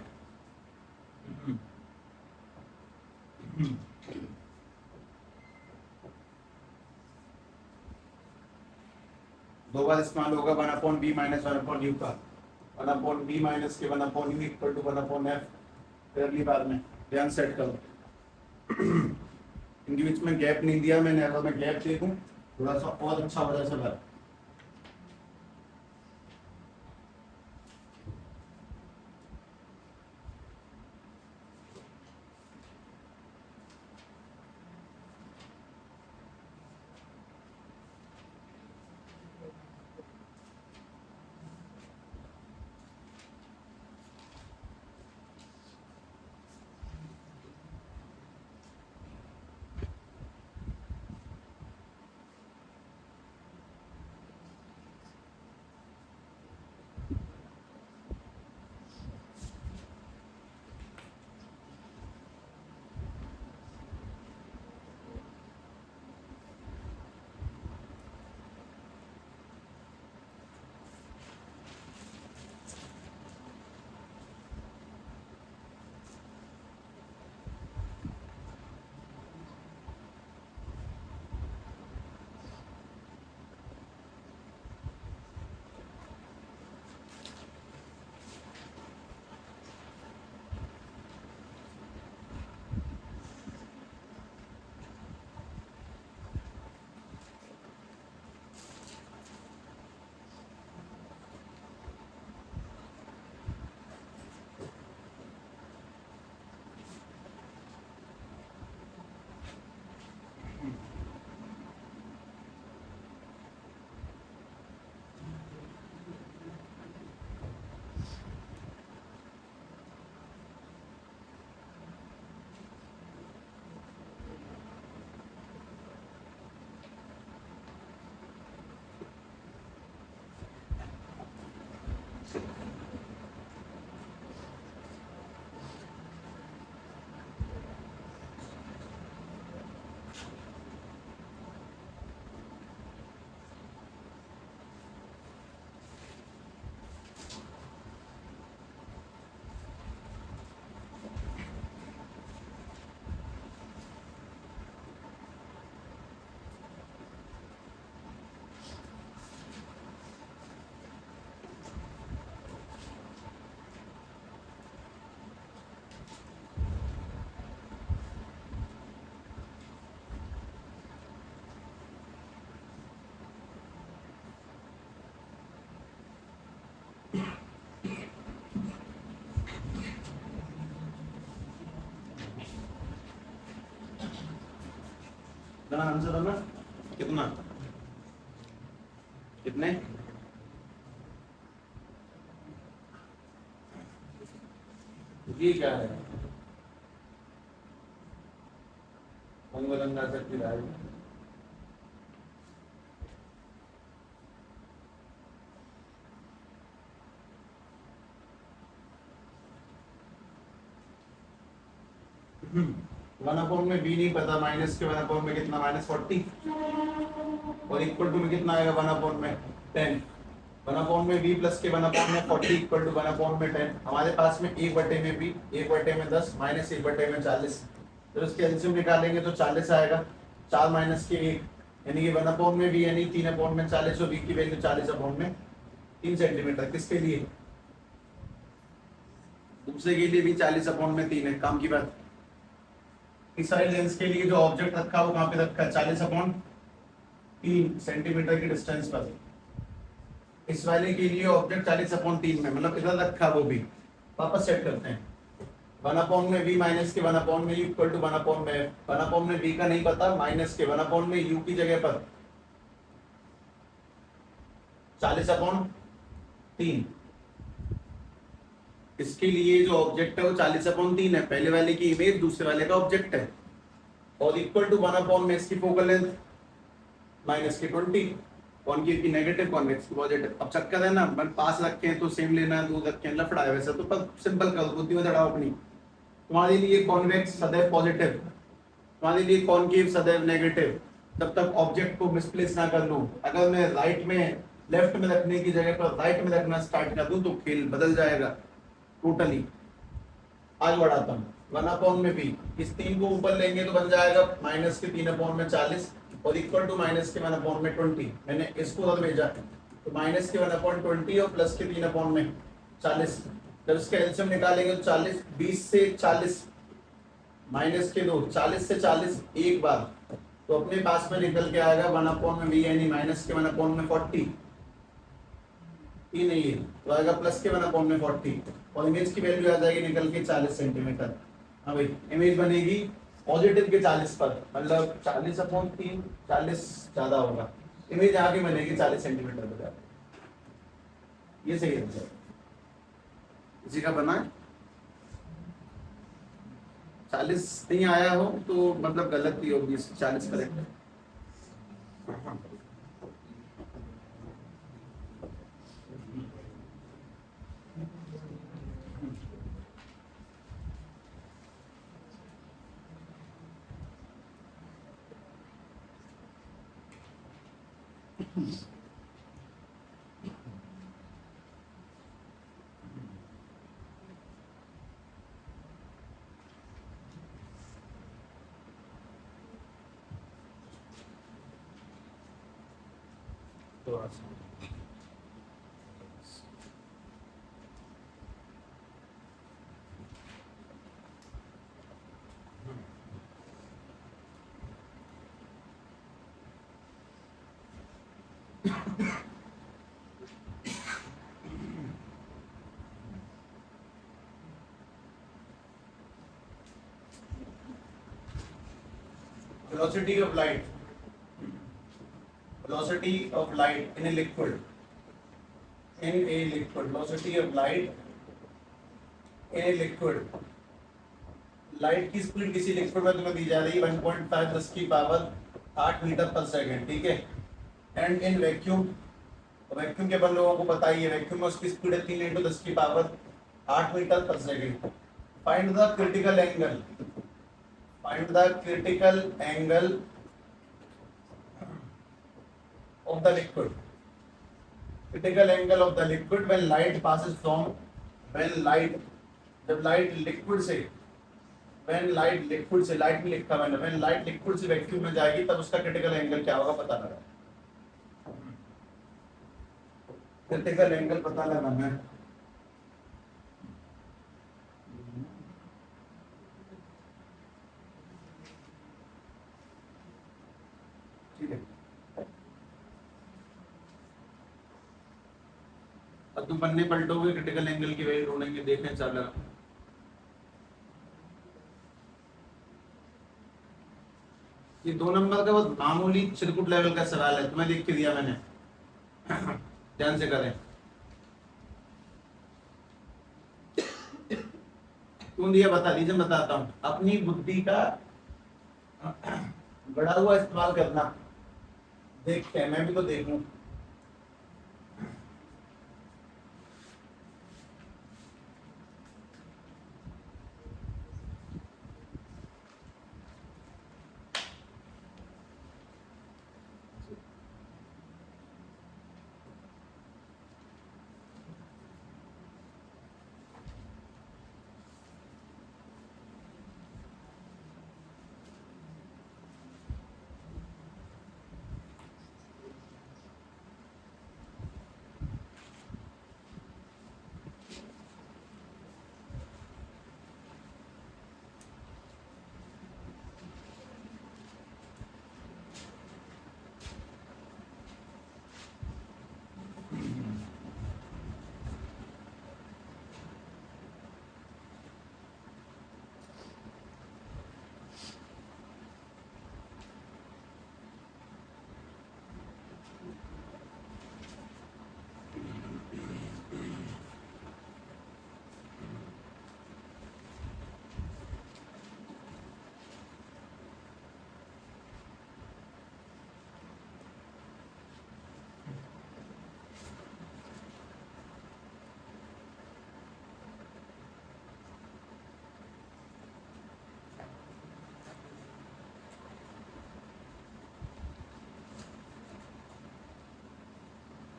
दो बार इस्तेमाल होगा 1/b माइनस 1/u का, 1/b माइनस के 1/u इक्वल टू 1/f, पहली बार में ध्यान सेट करो। इनके बीच में गैप नहीं दिया मैंने, अगर मैं गैप दे दूं थोड़ा सा और अच्छा हो जाए सवाल। इतना आंसर है ना, कितना, कितने, ये क्या है, मंगल की राय। वन अपॉन में बी नहीं पता, माइनस के वन अपॉन में कितना, -40, और इक्वल टू में कितना आएगा, वन अपॉन में 10। वन अपॉन में बी प्लस के वन अपॉन में 40 इक्वल टू वन अपॉन में 10। हमारे पास में 1/में बी, 1/10 माइनस 1/40, तो इसके एलसीएम निकालेंगे तो 40 आएगा, 4 माइनस के 1, यानी कि 1 अपॉन में बी यानी 3/40, और बी की वैल्यू 40/3 सेंटीमीटर। किसके लिए, दूसरे के लिए भी 40/3 है, काम की बात। इस साइड लेंस के लिए जो ऑब्जेक्ट रखा वो कहाँ पे रखा है, 40/3 सेंटीमीटर की डिस्टेंस पर। इस वाले के लिए ऑब्जेक्ट 40/3 में, मतलब इधर रखा वो भी। वापस चेक करते हैं, 1 अपॉन में बी माइनस के 1 अपॉन में यू इक्वल टू 1 अपॉन में एफ। 1 अपॉन में बी का नहीं पता, माइनस के 1 अपॉन में यू की जगह पर 40/3। इसके लिए जो ऑब्जेक्ट है वो 40/3 है, पहले वाले की इमेज, दूसरे वाले का ऑब्जेक्ट है, और इक्वल टू 1 अपॉन में इसकी फोकल लेंथ माइनस के 20, कॉनकेव की नेगेटिव, कॉन्वेक्स की पॉजिटिव। अब चक्कर है ना, मैं पास रखे हैं तो सेम लेना है, दूर रखे हैं लफड़ा है, वैसे तो पर सिंपल करो, बुद्धि में चढ़ाओ अपनी। तुम्हारे लिए कॉन्वेक्स सदैव पॉजिटिव, तुम्हारे लिए कॉनकेव सदैव नेगेटिव, जब तक ऑब्जेक्ट को मिसप्लेस ना कर लूं। अगर मैं राइट में, लेफ्ट में रखने की जगह पर राइट में रखना स्टार्ट कर दूं तो खेल बदल जाएगा टोटली। आगे बढ़ाता हूँ, 1 अपॉन में बी, इस 3 को ऊपर लेंगे तो बन जाएगा माइनस के 3/40, और इक्वल टू माइनस के 1/20। मैंने इसको उधर भेजा तो माइनस के 1/20 और प्लस के 3/40। जब इसका एलसीएम निकालेंगे तो 40, 20 से 40 माइनस के 2, 40 से 40 एक बार, तो अपने पास में निकल के आएगा 1 अपॉन में बी यानी माइनस के 1/40, ये नहीं है तो आएगा प्लस के 1/40, और इमेज की वैल्यू आ जाएगी निकल के 40 सेंटीमीटर। हाँ भाई, इमेज बनेगी पॉजिटिव के 40 पर, मतलब 40/3, 40 ज्यादा होगा, इमेज आगे बनेगी 40 सेंटीमीटर पर ज्यादा। ये सही आंसर इसी का बना है। 40 नहीं आया हो तो मतलब गलत ही होगी, 40 करेक्ट है। Velocity of light. Velocity of light in a liquid. In a liquid. Velocity of light in a liquid. Light की स्पीड किसी लिक्विड में तुम्हें दी जा रही है 1.5 10 की पावर 8 मीटर पर सेकंड, ठीक है। एंड इन वैक्यूम, वैक्यूम के अपन लोगों को पता ही है, वैक्यूम में उसकी स्पीड है 3 × 10 की पावर 8 मीटर पर second. Find the critical angle, find the critical angle of the liquid. Critical angle of the liquid when light passes from, when light, जब light liquid से, when light liquid से, light में लिखा मैंने, when light liquid से vacuum में जाएगी तब उसका critical angle क्या होगा पता लगा। critical angle पता लगाना है। ठीक है, अब तुम पन्ने पलटोगे क्रिटिकल एंगल की वैल्यू ढूंढेंगे, देखें चला। ये 2 नंबर का बहुत मामूली चिरकुट लेवल का सवाल है, तुम्हें लिख के दिया मैंने। ध्यान से करें। क्यों दिया बता दीजिए, बताता हूँ। अपनी बुद्धि का बढ़ा हुआ इस्तेमाल करना। देखते हैं, मैं भी तो देखूं।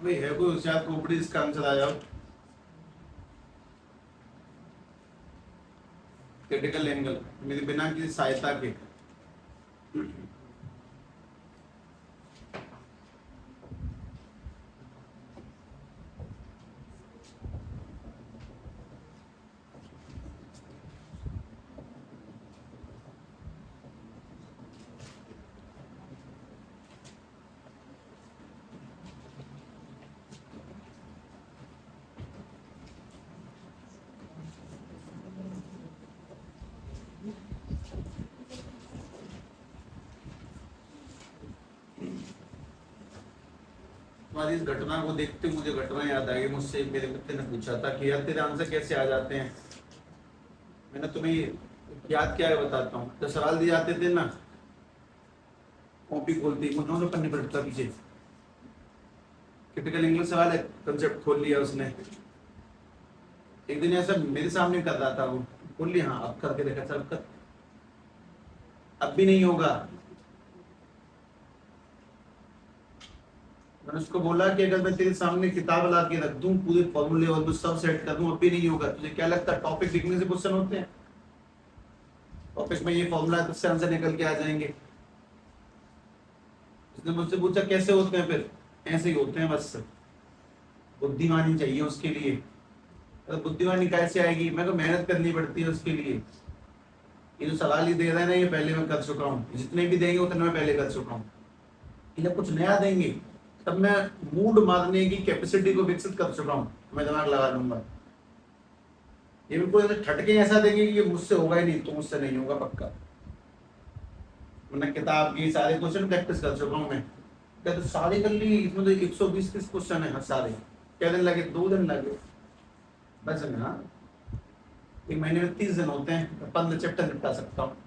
भाई है कोई होशियार खोपड़ी, इसका आंसर आ जाओ। क्रिटिकल एंगल मेरे बिना किसी सहायता के। तुम्हारी इस घटना को देखते मुझे घटना याद आ गई। मुझसे मेरे मित्र ने पूछा था कि यार तेरे आंसर कैसे आ जाते हैं। मैंने तुम्हें याद क्या है बताता हूँ। जब सवाल दिए जाते थे ना, कॉपी खोलती उन्होंने पन्ने पलटता पीछे, क्रिटिकल एंगल सवाल है, कंसेप्ट खोल लिया उसने। एक दिन ऐसा मेरे सामने कर रहा था वो, बोल लिया हाँ अब करके देखा, चल कर, अब भी नहीं होगा। मैंने उसको बोला कि अगर मैं तेरे सामने किताब ला के रख दूं, पूरे फॉर्मूले और सब सेट कर दूं, अब भी नहीं होगा। तुझे क्या लगता है टॉपिक लिखने से क्वेश्चन होते हैं? टॉपिक में ये फॉर्मूला है, उससे आंसर निकल के आ जाएंगे। उसने मुझसे पूछा कैसे होते हैं, फिर ऐसे ही होते हैं बस। बुद्धिमानी चाहिए उसके लिए। तो बुद्धिमानी कैसे आएगी? मैं तो मेहनत करनी पड़ती है उसके लिए। ये जो सवाल ही दे रहे हैं ना, ये पहले मैं कर चुका हूँ। जितने भी देंगे उतने मैं पहले कर चुका हूँ। जब कुछ नया देंगे तब मैं मूड मारने की कैपेसिटी को विकसित कर चुका हूँ, मैं दिमाग लगा लूंगा। ये बिल्कुल ऐसे ठटके ऐसा देंगे कि ये मुझसे होगा ही नहीं, तो मुझसे नहीं होगा पक्का। मैंने किताब की सारे क्वेश्चन प्रैक्टिस कर चुका हूँ मैं। क्या तो सारे कर लिए? इसमें तो 120 क्वेश्चन है सारे। क्या दिन लगे? 2 दिन लगे बस में। हाँ, एक महीने में 30 दिन होते हैं, 15 चैप्टर निपटा सकता हूँ।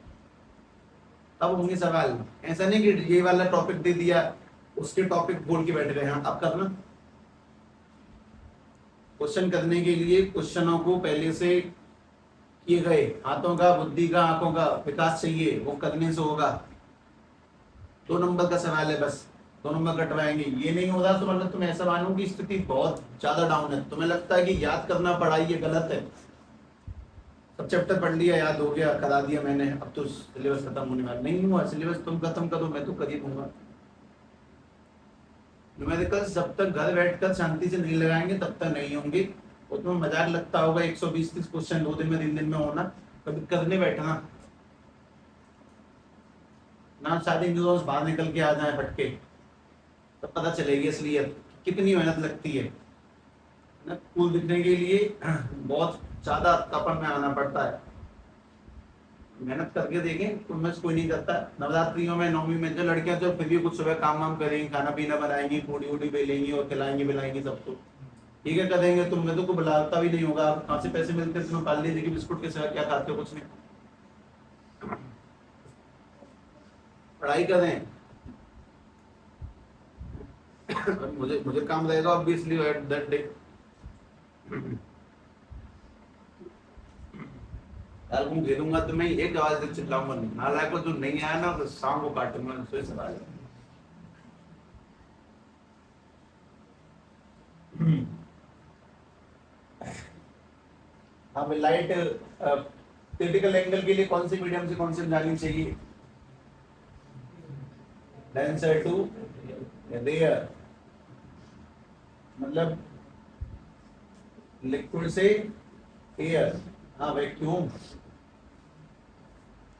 अब होंगे सवाल। ऐसा नहीं कि ये वाला टॉपिक दे दिया, उसके टॉपिक बोल के बैठ गए। हाँ अब करना। क्वेश्चन करने के लिए क्वेश्चनों को पहले से किए गए हाथों का, बुद्धि का, आंखों का विकास चाहिए, वो करने से होगा। 2 नंबर का सवाल है बस, 2 नंबर कटवाएंगे। ये नहीं हो रहा तो मतलब तुम ऐसा मानो कि स्थिति बहुत ज्यादा डाउन है, तुम्हें लगता है कि याद करना पढ़ाई ये गलत है। सब चैप्टर पढ़ लिया, याद हो गया, करा दिया मैंने, अब तो सिलेबस खत्म होने वाला नहीं हुआ। सिलेबस तुम खत्म करो, मैं तो कर ही दूंगा। न्यूमेरिकल्स जब तक घर बैठकर शांति से नहीं लगाएंगे तब तक नहीं होंगे। और तुम्हें मजाक लगता होगा 120-30 क्वेश्चन 2 दिन में 3 दिन में होना, कभी करने बैठना ना, सारे न्यूज बाहर निकल के आ जाए फटके, तब पता चलेगी असलियत कितनी मेहनत लगती है ना। कूल दिखने के लिए बहुत ज्यादा तपन में आना पड़ता है मेहनत करके देखें, उनमें से कोई नहीं करता। नवरात्रियों में, नौमी में जो लड़कियां जो फिर भी कुछ सुबह काम वाम करेंगी, खाना पीना बनाएंगी, पूड़ी वूड़ी बेलेंगी और खिलाएंगी पिलाएंगी सबको, ठीक है, कर देंगे। तुम में तो कोई बुलाता भी नहीं होगा, आप कहाँ से पैसे मिलते हैं तुम्हें? पार्ले जी के बिस्कुट के सिवा क्या खाते हो? कुछ नहीं। पढ़ाई करें। मुझे मुझे काम रहेगा ऑब्वियसली एट दैट डे। यार तुम घेरूंगा तो मैं एक आवाज से चिल्लाऊंगा नहीं, नालायक को जो नहीं आया ना तो शाम को काटूंगा सोए सवाल। हमें लाइट क्रिटिकल एंगल के लिए कौन सी मीडियम से कौन सी जानी चाहिए? डेंसर टू रेयर, मतलब लिक्विड से एयर। हाँ वैक्यूम।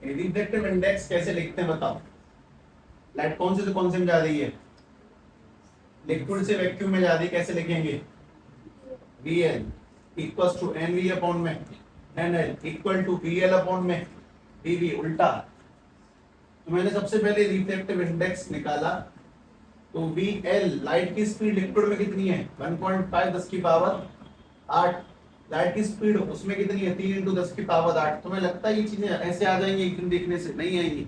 रिफ्लेक्टिव इंडेक्स कैसे लिखते हैं बताओ? लाइट कौन से कौन से में जा रही है? लिक्विड से वैक्यूम में जा रही है, कैसे लिखेंगे? V L equal to N V upon में N L equal to V L upon में वी वी, उल्टा। तो मैंने सबसे पहले रिफ्लेक्टिव इंडेक्स निकाला, तो वी एल, लाइट की स्पीड लिक्विड में कितनी है? 1.5 10 की पावर 8। लाइट की स्पीड उसमें कितनी है? 3 इंटू 10 की पावर 8। तुम्हें लगता है ये चीजें ऐसे आ जाएंगी एक दिन देखने से? नहीं आएंगी।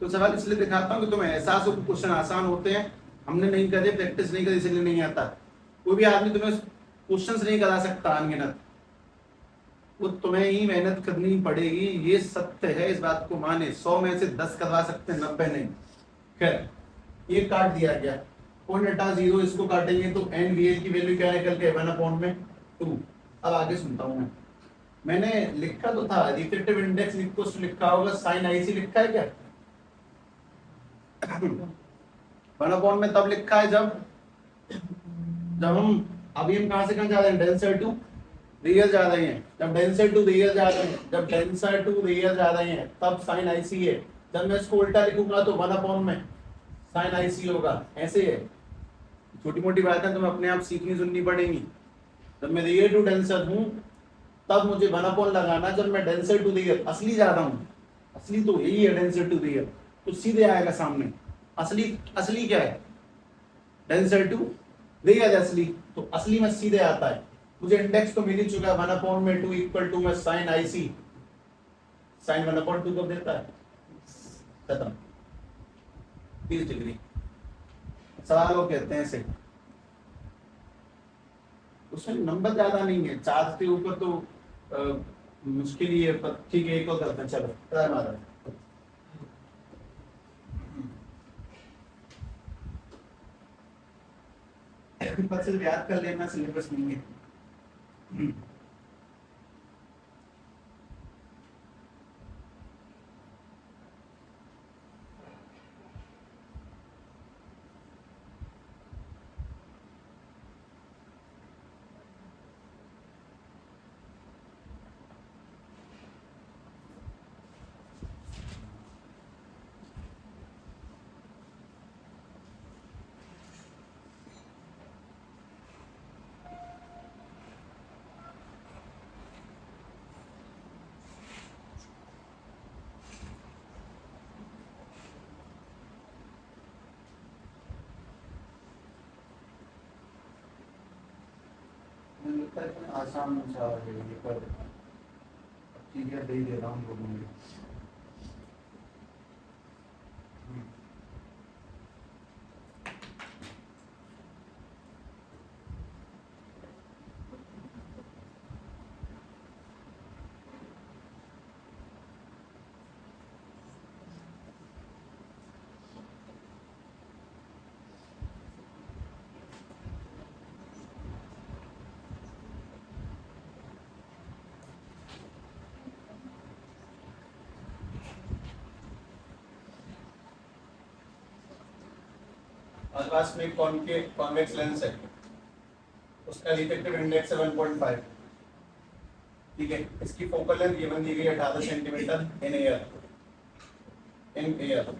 तो सवाल इसलिए दिखाता हूँ कि तुम्हें एहसास हो कि क्वेश्चन आसान होते हैं, हमने नहीं करे, प्रैक्टिस नहीं करी, इसलिए नहीं आता। कोई भी आदमी तुम्हें क्वेश्चंस नहीं करा सकता अनगिनत, वो तुम्हें ही मेहनत करनी पड़ेगी, ये सत्य है, इस बात को माने। 100 में से 10 करवा सकते हैं, 90 नहीं। खैर, ये काट दिया गया, पॉइंट हटा 0, इसको काटेंगे तो एन वी एल की वैल्यू क्या निकल के 1 अपॉन में 2। अब आगे सुनता हूं मैं, मैंने लिखा तो था रिफ्लेक्टिव इंडेक्स लिखा होगा साइन आईसी, लिखा है क्या? 1 अपॉन में तब लिखा है जब हम, अभी हम कहां से कहां जा रहे हैं? डेंसर टू रियल जा रहे हैं। जब डेंसर टू रियल जा रहे हैं, जब डेंसर टू रियल जा रहे हैं तब साइन आईसी है। जब मैं इसको उल्टा लिखूंगा तो 1 अपॉन में साइन आईसी होगा। ऐसे है, छोटी मोटी बातें तुम्हें अपने आप सीखनी सुननी पड़ेंगी। जब मैं रियल टू डेंसर हूं तब मुझे 1 अपॉन लगाना, जब मैं डेंसर टू रियल असली जा रहा हूं, असली तो यही है डेंसर टू रियल, तो सीधे आएगा सामने। असली असली क्या है? डेंसर टू रियल असली, तो असली में सीधे आता है। मुझे इंडेक्स तो मिल ही चुका है 1 अपॉन में 2 इक्वल टू में साइन आईसी, साइन 1 अपॉन 2 कब देता है? खत्म, 30 डिग्री। सवाल वो कहते हैं ऐसे, उसमें नंबर ज्यादा नहीं है, 4 के ऊपर तो मुश्किल ही है, पर ठीक है एक और करते हैं। चलो ट्राई मारो। पर सिर्फ याद कर लेना, सिलेबस नहीं है। आसान सा है ये, पर ठीक है, दे रहा हूँ लोगों में। हमारे पास में कॉन्वेक्स लेंस है, उसका रिफ्लेक्टिव इंडेक्स है 1.5, ठीक है। इसकी फोकल लेंथ गिवन दी गई 18 centimetre in air, in air.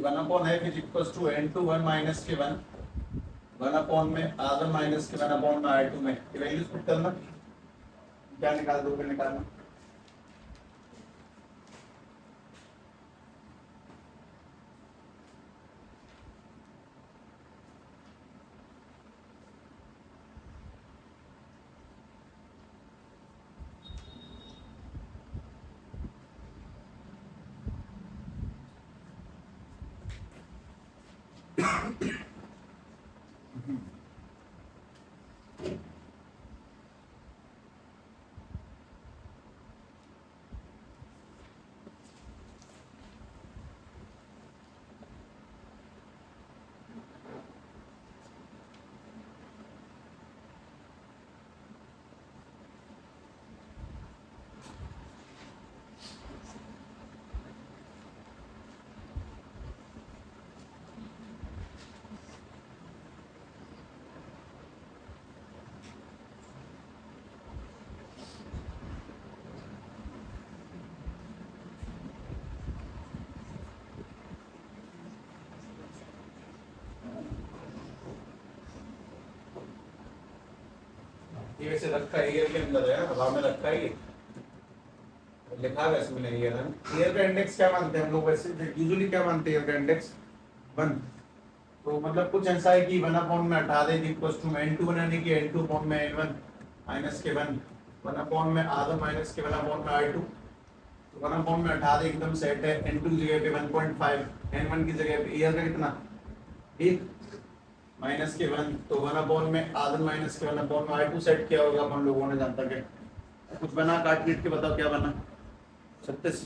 One upon F is equal to N two one minus के वन, वन अपॉन में आर वन माइनस के वन अपॉन में आर टू में ये वैल्यूज पुट करना, क्या निकाल दोगे निकालना। ये वैसे रखा है ईयर के अंदर है ना, हवा में रखा है, लिखा है इसमें नहीं है ना। ईयर का इंडेक्स क्या मानते हैं हम लोग वैसे यूजुअली, क्या मानते हैं ईयर का इंडेक्स 1। तो मतलब कुछ ऐसा है कि 1 अपॉन में हटा दें इक्वल्स टू n2 बनाने की n2 अपॉन में n1 माइनस के 1, 1 अपॉन में r1 माइनस के 1 अपॉन में r2, तो 1 अपॉन में हटा दे एकदम सेट है, n2 की जगह पे 1.5, n1 की जगह पे ईयर का कितना 1 माइनस के 1, तो 1 अपॉन में r1 माइनस के 1 अपॉन में r2 सेट किया होगा अपन लोगों ने, जानता क्या कुछ बना, काट पीट के बताओ क्या बना। 36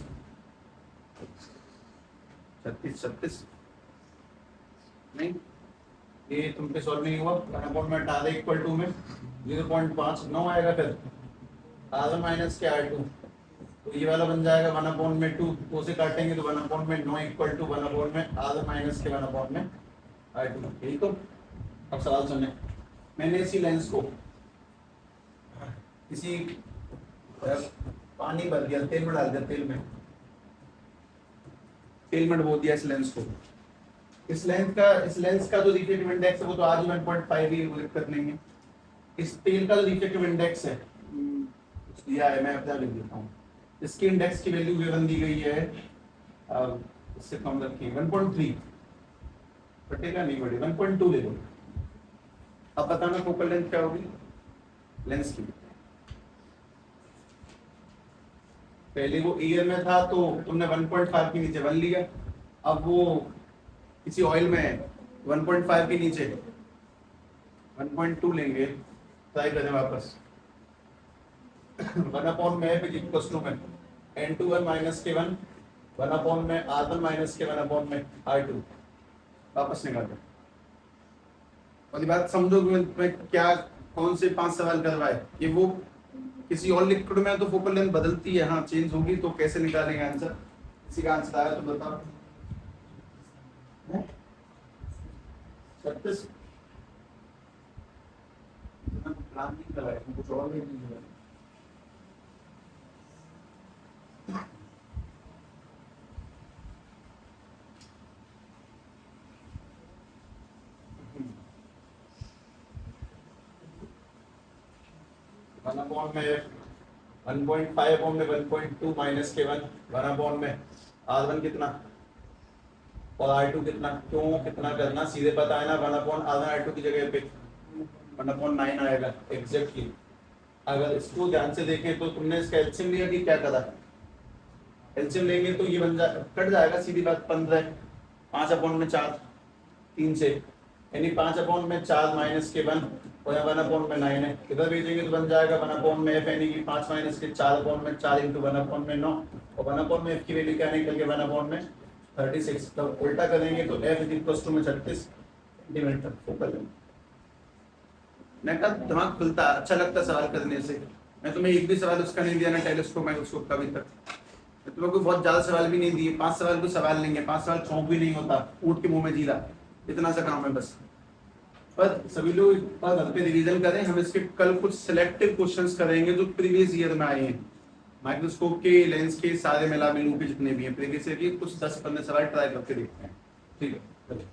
36 36 नहीं, ये तुम पे सॉल्व नहीं हुआ। 1 अपॉन में हटा दे इक्वल टू में 0.5 9 आएगा, फिर r1 माइनस के r2, तो ये वाला बन जाएगा 1 अपॉन में 2, तो उसे काटेंगे तो 1 अपॉन में 9 इक्वल टू 1 अपॉन में r1 माइनस के 1 अपॉन में r2, यही तो। अब सवाल सुने, मैंने इसी लेंस को किसी पानी भर दिया, तेल में डाल दिया, तेल में डुबो दिया इस लेंस को, इस लेंस का जो रिफ्रैक्टिव इंडेक्स है वो तो आज 1.5 ही, दिक्कत नहीं है। इस तेल का जो रिफ्रैक्टिव इंडेक्स है दिया है, मैं अपना लिख देता हूँ, इसकी इंडेक्स की वैल्यू गिवन दी गई है, इससे कम रखिए 1.3, बटेगा नहीं बटे 1.2 ले लो। अब बताना फोकल लेंथ क्या होगी लेंस की। पहले वो ईयर में था तो तुमने 1.5 के नीचे 1 लिया, अब वो किसी ऑयल में 1.5 के नीचे 1.2 लेंगे, ट्राई करें वापस। 1 अपॉन में f इक्वल्स टू में n2 1 माइनस के 1, 1 अपॉन में r1 माइनस के 1 अपॉन में r2, वापस निकाल दो। वाली बात समझो कि मैं क्या कौन से 5 सवाल करवाए, ये वो किसी और लिक्विड में तो फोकल लेंथ बदलती है, हाँ चेंज होगी, तो कैसे निकालेंगे आंसर। किसी का आंसर आया तो बताओ। 36 प्लान नहीं कराया, कुछ और नहीं कराया। वन अपॉन में 1.5 अपॉन में 1.2 माइनस के 1, 1 अपॉन में r1 कितना और r2 कितना, क्यों कितना करना, सीधे पता है ना, 1 अपॉन r1 r2 की जगह पे 1 अपॉन 9 आएगा एग्जैक्टली। अगर इसको ध्यान से देखें तो तुमने इसका एलसीएम लिया कि क्या करा, एलसीएम लेंगे तो ये बन जा कट जाएगा, सीधी बात 15, 5 अपॉन में 4 3 से, यानी 5 अपॉन में 4 माइनस के 1 और 1 अपॉन में 9 है, इधर भेजेंगे तो बन जाएगा 1 अपॉन में f, यानी कि 5 माइनस के 4 अपॉन में 4 इंटू 1 अपॉन में 9, और 1 अपॉन में f की वैल्यू क्या निकल के 1 अपॉन में 36, तब उल्टा करेंगे तो f इज इक्वल टू में 36 सेंटीमीटर फोकल लेंथ। मैं कहा दिमाग खुलता, अच्छा लगता सवाल करने से। मैं तुम्हें एक भी सवाल उसका नहीं दिया ना टेलीस्कोप माइक्रोस्कोप का अभी तक, मैं तुम्हें कोई बहुत ज्यादा सवाल भी नहीं दिए, 5 सवाल को सवाल लेंगे, 5 सवाल चौंक भी नहीं होता, ऊँट के मुंह में जीरा, इतना सा काम है बस। पर सभी लोग घर पे रिवीजन करें, हम इसके कल कुछ सिलेक्टिव क्वेश्चंस करेंगे जो प्रीवियस ईयर में आए हैं, माइक्रोस्कोप के लेंस के सारे मिला मिलू के जितने भी हैं प्रीवियस ईयर के, कुछ 10-15 सवाल ट्राई करके देखते हैं। ठीक है।